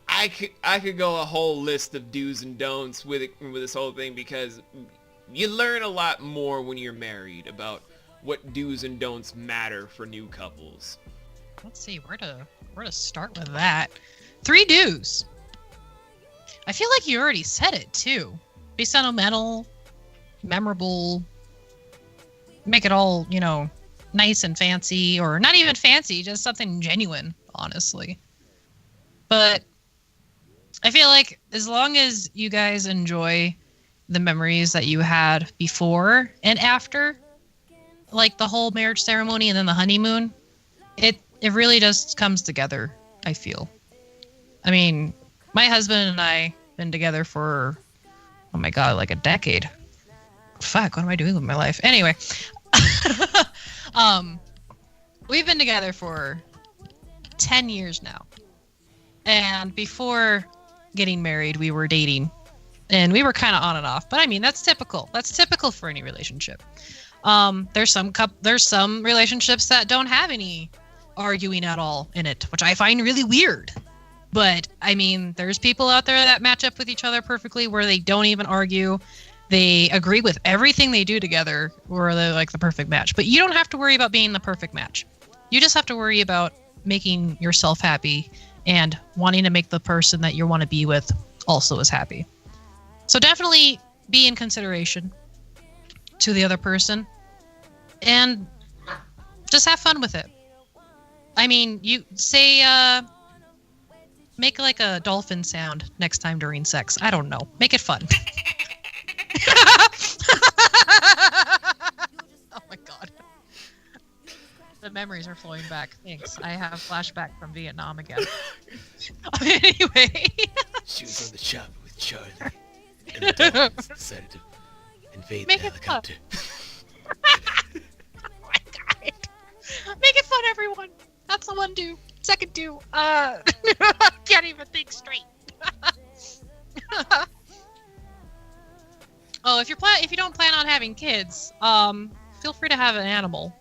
I could go a whole list of do's and don'ts with this whole thing, because you learn a lot more when you're married about what do's and don'ts matter for new couples. Let's see where to start with that. 3 do's. I feel like you already said it too. Be sentimental, memorable, make it all, nice and fancy, or not even fancy, just something genuine, honestly. But I feel like as long as you guys enjoy the memories that you had before and after, like the whole marriage ceremony and then the honeymoon, it really just comes together, I feel. I mean, my husband and I been together for, oh my god, like a decade. Fuck, what am I doing with my life? Anyway, we've been together for 10 years now. And before getting married, we were dating. And we were kind of on and off. But I mean, that's typical. That's typical for any relationship. There's some relationships that don't have any arguing at all in it, which I find really weird. But, I mean, there's people out there that match up with each other perfectly where they don't even argue. They agree with everything they do together, or they're like the perfect match. But you don't have to worry about being the perfect match. You just have to worry about making yourself happy and wanting to make the person that you want to be with also is happy. So definitely be in consideration to the other person and just have fun with it. I mean, you say, make like a dolphin sound next time during sex. I don't know. Make it fun. Oh my god. The memories are flowing back. Thanks. I have flashback from Vietnam again. Anyway. She was on the chopper with Charlie, and the dolphins decided to invade the helicopter. Oh my god. Make it fun, everyone. That's the one do. Second do. Can't even think straight. Oh, if you don't plan on having kids, feel free to have an animal.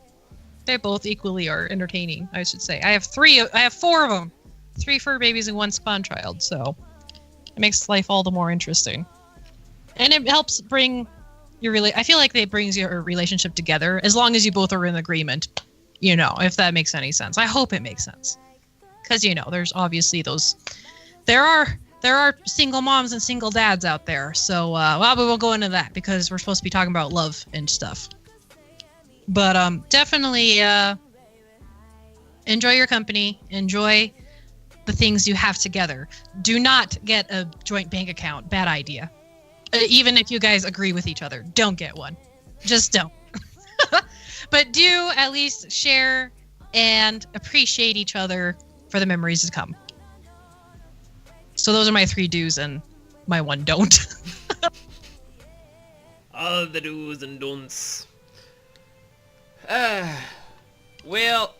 They both equally are entertaining, I should say. I have 4 of them. 3 fur babies and 1 spawn child, so it makes life all the more interesting. And it helps bring I feel like it brings your relationship together as long as you both are in agreement. If that makes any sense. I hope it makes sense. because there's obviously those. There are single moms and single dads out there. So we won't go into that because we're supposed to be talking about love and stuff. But definitely enjoy your company. Enjoy the things you have together. Do not get a joint bank account. Bad idea. Even if you guys agree with each other, don't get one. Just don't. But do at least share and appreciate each other for the memories to come. So those are my 3 do's and my 1 don't. All the do's and don'ts. Well,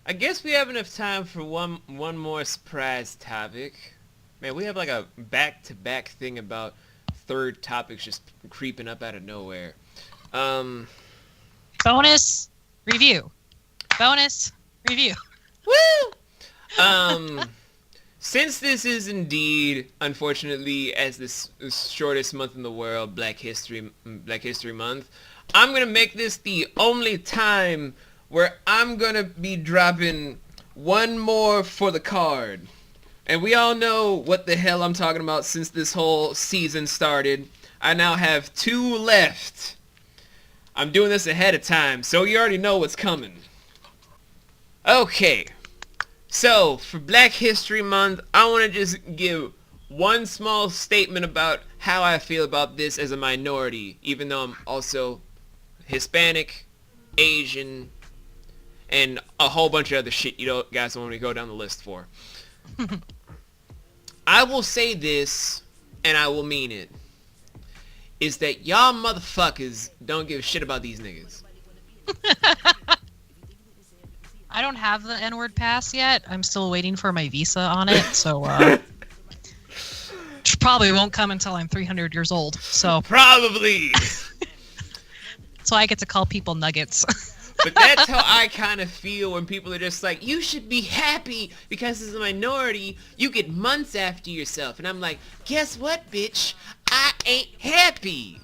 I guess we have enough time for one more surprise topic. Man, we have like a back-to-back thing about third topics just creeping up out of nowhere. Bonus review. Woo! Since this is indeed, unfortunately, as this shortest month in the world, Black History Month, I'm gonna make this the only time where I'm gonna be dropping one more for the card. And we all know what the hell I'm talking about since this whole season started. I now have 2 left. I'm doing this ahead of time, so you already know what's coming. Okay. So, for Black History Month, I want to just give one small statement about how I feel about this as a minority, even though I'm also Hispanic, Asian, and a whole bunch of other shit you guys don't want me to go down the list for. I will say this, and I will mean it, is that y'all motherfuckers don't give a shit about these niggas. I don't have the N-word pass yet. I'm still waiting for my visa on it, so probably won't come until I'm 300 years old. So Probably! So I get to call people nuggets. But that's how I kind of feel when people are just like, you should be happy because as a minority, you get months after yourself. And I'm like, guess what, bitch? I ain't happy.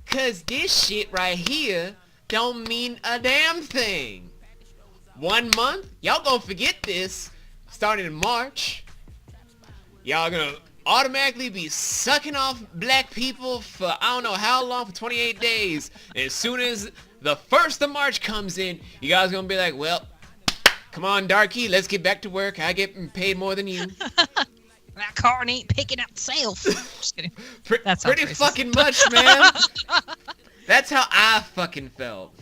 Because this shit right here don't mean a damn thing. 1 month? Y'all gonna forget this starting in March. Y'all gonna automatically be sucking off black people for I don't know how long, for 28 days. And as soon as the 1st of March comes in, you guys gonna be like, well, come on, Darky, let's get back to work. I get paid more than you. That car ain't picking up sales. Just kidding. That sounds Pretty racist. fucking much, man. That's how I fucking felt.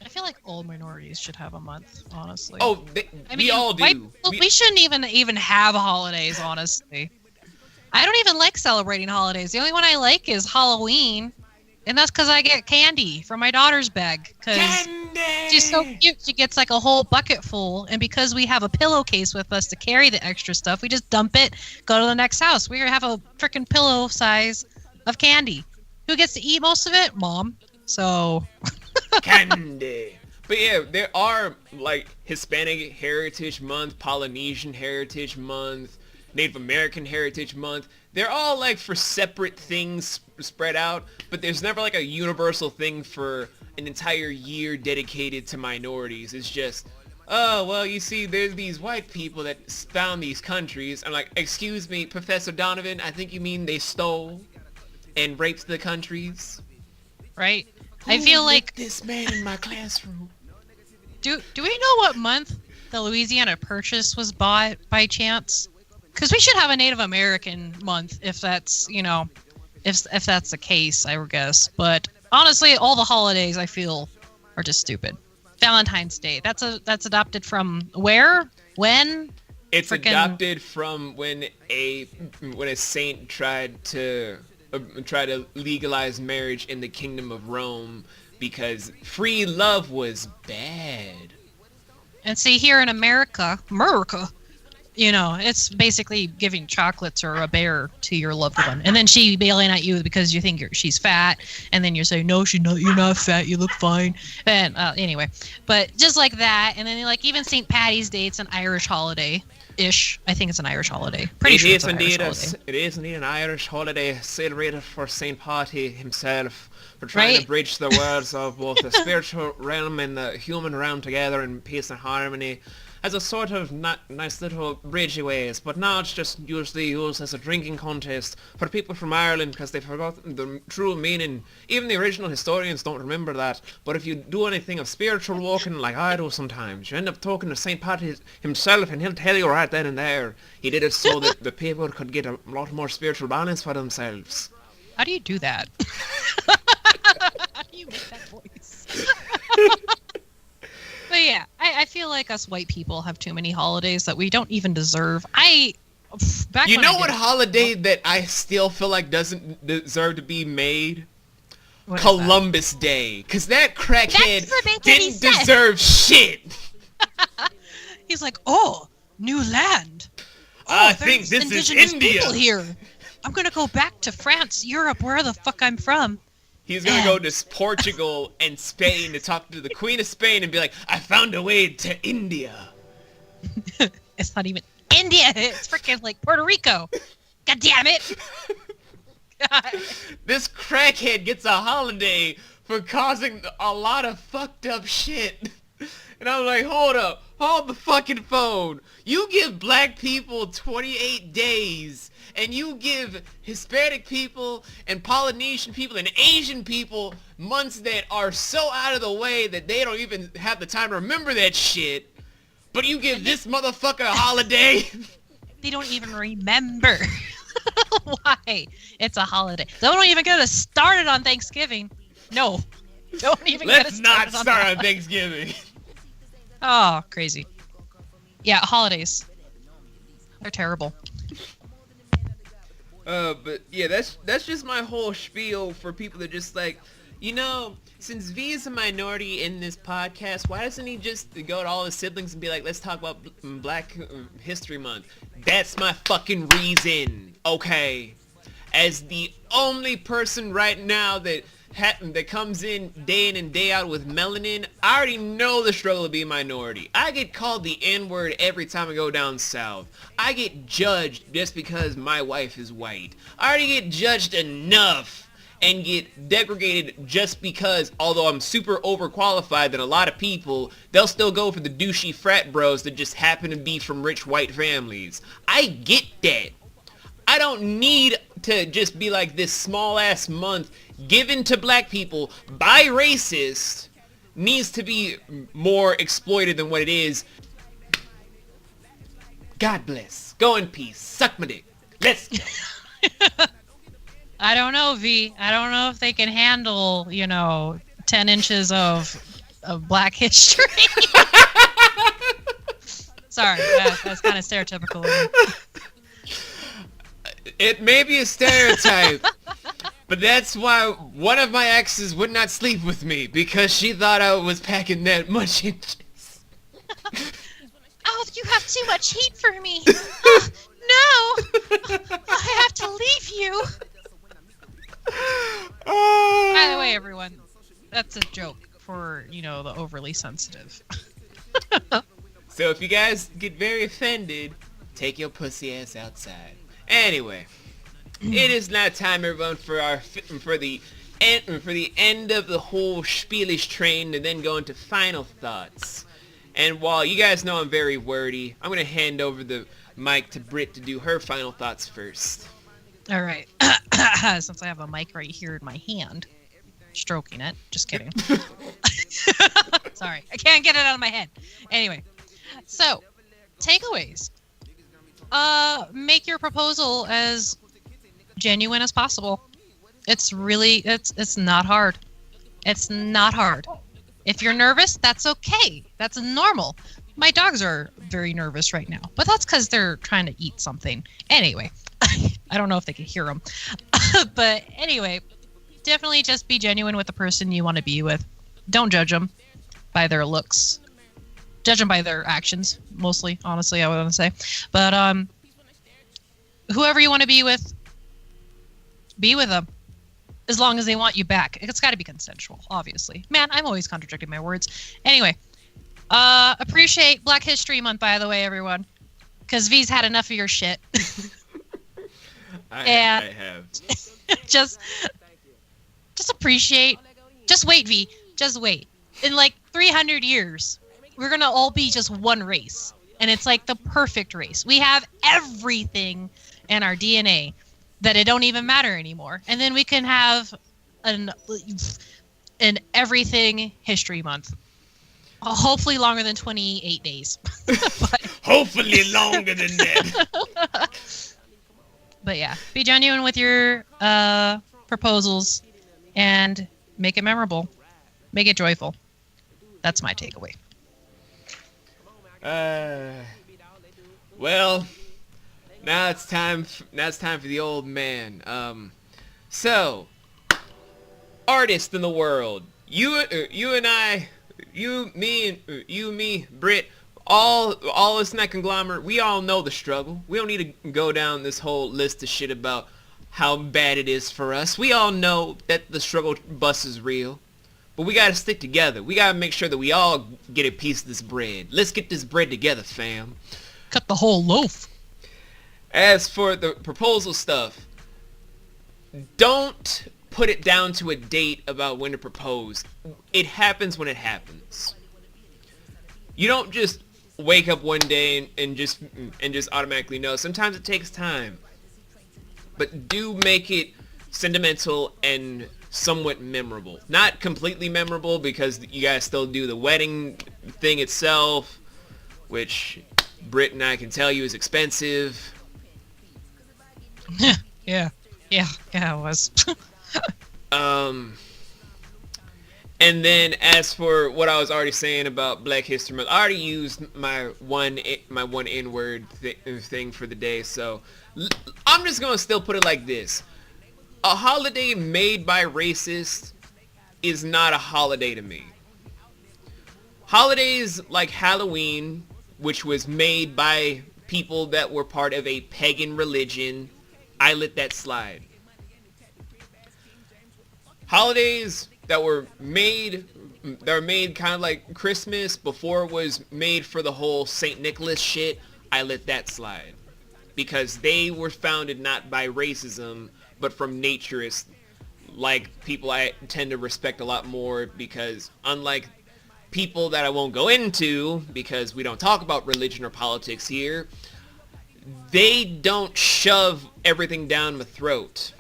I feel like all minorities should have a month, honestly. Oh, we all do. We shouldn't even have holidays, honestly. I don't even like celebrating holidays. The only one I like is Halloween. And that's because I get candy from my daughter's bag. Because she's so cute. She gets like a whole bucket full. And because we have a pillowcase with us to carry the extra stuff, we just dump it, go to the next house. We have a freaking pillow size of candy. Who gets to eat most of it? Mom. So... Candy. But yeah, there are like Hispanic Heritage Month, Polynesian Heritage Month, Native American Heritage Month. They're all like for separate things spread out, but there's never like a universal thing for an entire year dedicated to minorities. It's just, oh, well, you see, there's these white people that found these countries. I'm like, excuse me, Professor Donovan, I think you mean they stole and raped the countries? Right? I feel like this man in my classroom. Do we know what month the Louisiana Purchase was bought by chance? Because we should have a Native American month if that's if that's the case, I would guess. But honestly, all the holidays I feel are just stupid. Valentine's Day. That's adopted from where? When? It's adopted from when a saint tried to legalize marriage in the Kingdom of Rome because free love was bad. And see, here in America, it's basically giving chocolates or a bear to your loved one, and then she bailing at you because you think she's fat, and then you're saying, no, she's not. You're not fat. You look fine. And anyway, but just like that, and then like even St. Patty's Day, it's an Irish holiday. Ish. I think it's an Irish holiday. Pretty It sure is it's an indeed Irish holiday. it is indeed an Irish holiday celebrated for St. Patty himself for trying to Right. bridge the worlds of both the spiritual realm and the human realm together in peace and harmony as a sort of nice little bridgey ways. But now it's just usually used as a drinking contest for people from Ireland because they've forgotten the true meaning. Even the original historians don't remember that. But if you do anything of spiritual walking like I do sometimes, you end up talking to St. Patty himself and he'll tell you right then and there. He did it so that the people could get a lot more spiritual balance for themselves. How do you do that? How do you make that voice? But yeah, I feel like us white people have too many holidays that we don't even deserve. You What holiday that I still feel like doesn't deserve to be made? What is Columbus Day. Because that crackhead That's the thing that he didn't said. deserve shit. that? He's like, oh, new land. I Oh, think there's this is indigenous India. people here. I'm gonna go back to France, Europe, where the fuck I'm from. He's going to go to Portugal and Spain to talk to the Queen of Spain and be like, I found a way to India. It's not even India. It's freaking like Puerto Rico. God damn it. God. This crackhead gets a holiday for causing a lot of fucked up shit. And I'm like, hold the fucking phone. You give black people 28 days, and you give Hispanic people and Polynesian people and Asian people months that are so out of the way that they don't even have the time to remember that shit. But you give this motherfucker a holiday. They don't even remember why it's a holiday. Don't even get us started on Thanksgiving. No. Don't even get Let's us not started on start that. on Thanksgiving. Oh, crazy. Yeah, holidays. They're terrible. But yeah, that's just my whole spiel for people that just like, since V is a minority in this podcast, why doesn't he just go to all his siblings and be like, let's talk about Black History Month? That's my fucking reason, okay? As the only person right now that comes in and day out with melanin, I already know the struggle to be a minority. I get called the N-word every time I go down south. I get judged just because my wife is white. I already get judged enough and get degraded just because, although I'm super overqualified than a lot of people, they'll still go for the douchey frat bros that just happen to be from rich white families. I get that. I don't need to just be like this small ass month given to black people by racists needs to be more exploited than what it is. God bless. Go in peace. Suck my dick. Let's go. I don't know, V. I don't know if they can handle, 10 inches of black history. Sorry, that's kind of stereotypical of me. It may be a stereotype, but that's why one of my exes would not sleep with me, because she thought I was packing that much inches. Oh, you have too much heat for me. Oh, no. I have to leave you. By the way, everyone, that's a joke for, the overly sensitive. So if you guys get very offended, take your pussy ass outside. Anyway, it is now time, everyone, for the end of the whole spielish train, and then go into final thoughts. And while you guys know I'm very wordy, I'm gonna hand over the mic to Britt to do her final thoughts first. All right. Since I have a mic right here in my hand, stroking it. Just kidding. Sorry, I can't get it out of my head. Anyway, so takeaways. Make your proposal as genuine as possible. It's not hard. It's not hard. If you're nervous, that's okay. That's normal. My dogs are very nervous right now, but that's because they're trying to eat something. Anyway, I don't know if they can hear them. But anyway, definitely just be genuine with the person you want to be with. Don't judge them by their looks. Judge them by their actions, mostly, honestly, I would want to say. But whoever you want to be with them. As long as they want you back. It's got to be consensual, obviously. Man, I'm always contradicting my words. Anyway, appreciate Black History Month, by the way, everyone. because V's had enough of your shit. I have. just appreciate. Just wait, V. Just wait. In like 300 years, we're gonna all be just one race, and it's like the perfect race. We have everything in our DNA that it don't even matter anymore, and then we can have an everything history month. Hopefully longer than 28 days. But, hopefully longer than that. But yeah, be genuine with your proposals and make it memorable. Make it joyful. That's my takeaway. Well, now it's time for the old man. So, artists in the world, you and I, you, me, Britt, all us in that conglomerate, we all know the struggle. We don't need to go down this whole list of shit about how bad it is for us. We all know that the struggle bus is real. But we gotta stick together. We gotta make sure that we all get a piece of this bread. Let's get this bread together, fam. Cut the whole loaf. As for the proposal stuff, don't put it down to a date about when to propose. It happens when it happens. You don't just wake up one day and just automatically know. Sometimes it takes time. But do make it sentimental and somewhat memorable. Not completely memorable, because you guys still do the wedding thing itself, which Britt and I can tell you is expensive. Yeah, it was. And then as for what I was already saying about Black History Month, I already used my one N-word thing for the day, so I'm just gonna still put it like this. A holiday made by racists is not a holiday to me. Holidays like Halloween, which was made by people that were part of a pagan religion, I let that slide. Holidays that were made kind of like Christmas before it was made for the whole St. Nicholas shit, I let that slide. Because they were founded not by racism, but from naturists, like people I tend to respect a lot more, because unlike people that I won't go into, because we don't talk about religion or politics here, they don't shove everything down my throat.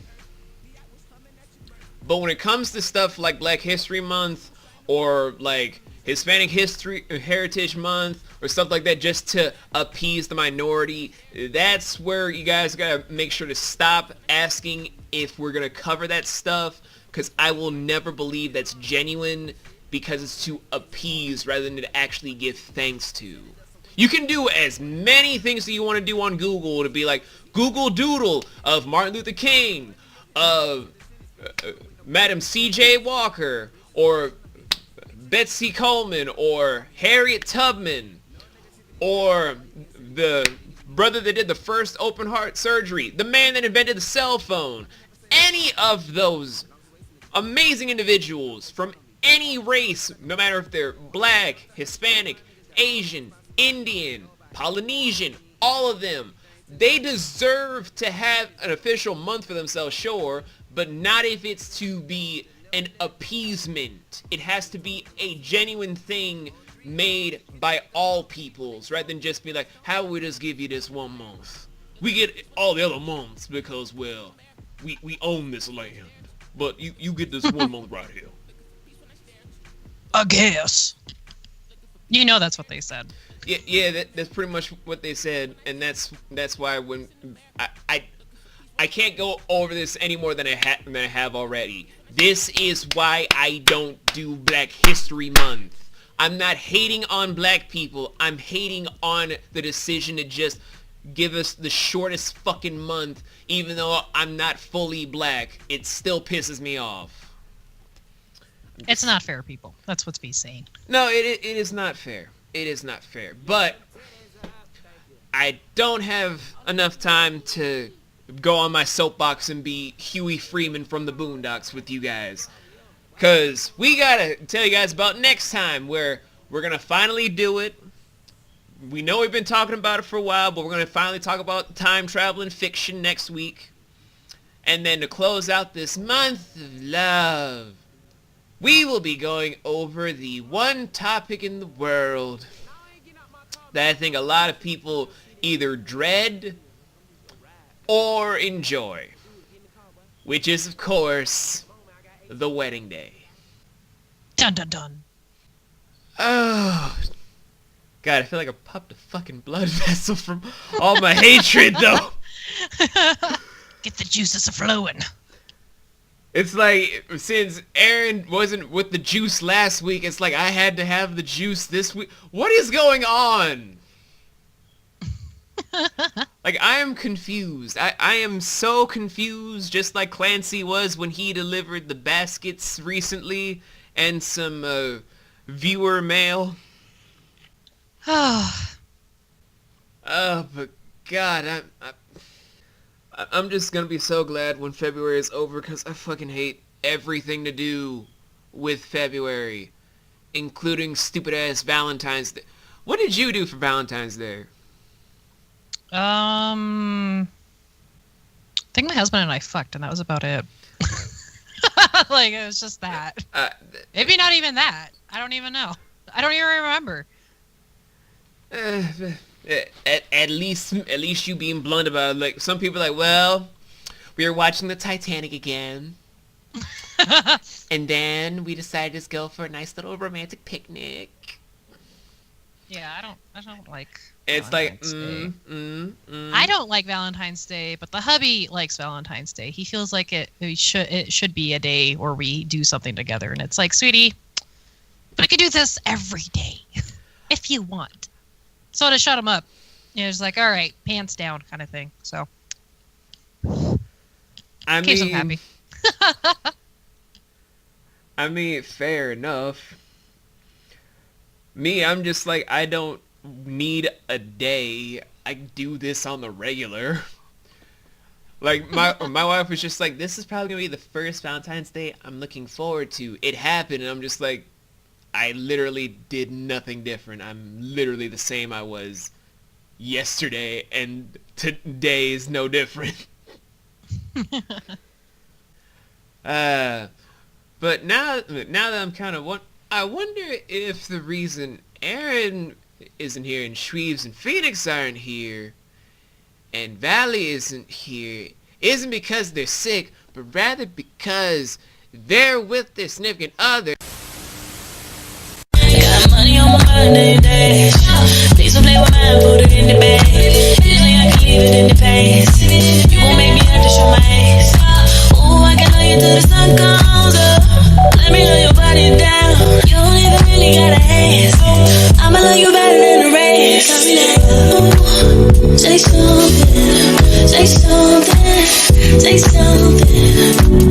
But when it comes to stuff like Black History Month, or like Hispanic Heritage Month, or stuff like that, just to appease the minority, that's where you guys gotta make sure to stop asking if we're gonna cover that stuff, because I will never believe that's genuine, because it's to appease rather than to actually give thanks to. You can do as many things that you want to do on Google to be like Google Doodle of Martin Luther King, of Madam C.J. Walker, or Betsy Coleman, or Harriet Tubman, or the brother that did the first open heart surgery, the man that invented the cell phone. Any of those amazing individuals from any race, no matter if they're Black, Hispanic, Asian, Indian, Polynesian, all of them, they deserve to have an official month for themselves, sure, but not if it's to be an appeasement. It has to be a genuine thing made by all peoples, rather than just be like, how we just give you this one month? We get all the other months because, well, we own this land, but you get this one month right here. I guess. You know that's what they said. Yeah, that's pretty much what they said, and that's why when I can't go over this any more than I have already. This is why I don't do Black History Month. I'm not hating on Black people. I'm hating on the decision to just give us the shortest fucking month, even though I'm not fully Black. It still pisses me off. It's not fair, people. That's what's being saying. No, it is not fair. It is not fair. But I don't have enough time to go on my soapbox and be Huey Freeman from the Boondocks with you guys. Because we gotta tell you guys about next time, where we're gonna finally do it. we know we've been talking about it for a while, but we're going to finally talk about time traveling fiction next week. And then to close out this month of love, we will be going over the one topic in the world that I think a lot of people either dread or enjoy, which is, of course, the wedding day. Dun dun dun. Oh, God, I feel like I popped a fucking blood vessel from all my hatred, though. Get the juices flowing. It's like, since Aaron wasn't with the juice last week, it's like I had to have the juice this week. What is going on? Like, I am confused. I am so confused, just like Clancy was when he delivered the baskets recently and some viewer mail. Oh, But God, I'm just gonna be so glad when February is over, because I fucking hate everything to do with February, including stupid-ass Valentine's Day. What did you do for Valentine's Day? I think my husband and I fucked, and that was about it. Like, it was just that. Maybe not even that. I don't even know. I don't even remember. At least you being blunt about it. Like, some people are like, well, we were watching the Titanic again, and then we decided to just go for a nice little romantic picnic. Yeah, I don't like. It's like, I don't like Valentine's Day, but the hubby likes Valentine's Day. He feels like it should be a day where we do something together, and it's like, sweetie, but I could do this every day if you want. So to shut him up, it's like, all right, pants down kind of thing. So, I in case I'm mean, happy. I mean, fair enough. Me, I'm just like, I don't need a day. I do this on the regular. Like, my wife was just like, this is probably gonna be the first Valentine's Day I'm looking forward to. It happened, and I'm just like, I literally did nothing different. I'm literally the same I was yesterday, and today is no different. But now that I'm kind of I wonder if the reason Aaron isn't here and Shreves and Phoenix aren't here and Valley isn't here isn't because they're sick, but rather because they're with their significant other. Got money on my mind every day. Please don't play with mine, put it in the bag. Usually I can leave it in the past. You won't make me have to show my ass. Ooh, I can love you till the sun comes up. Let me lay your body down. You don't even really gotta ask. I'ma love you better than the rest. Tell me that, ooh, say something, say something, say something.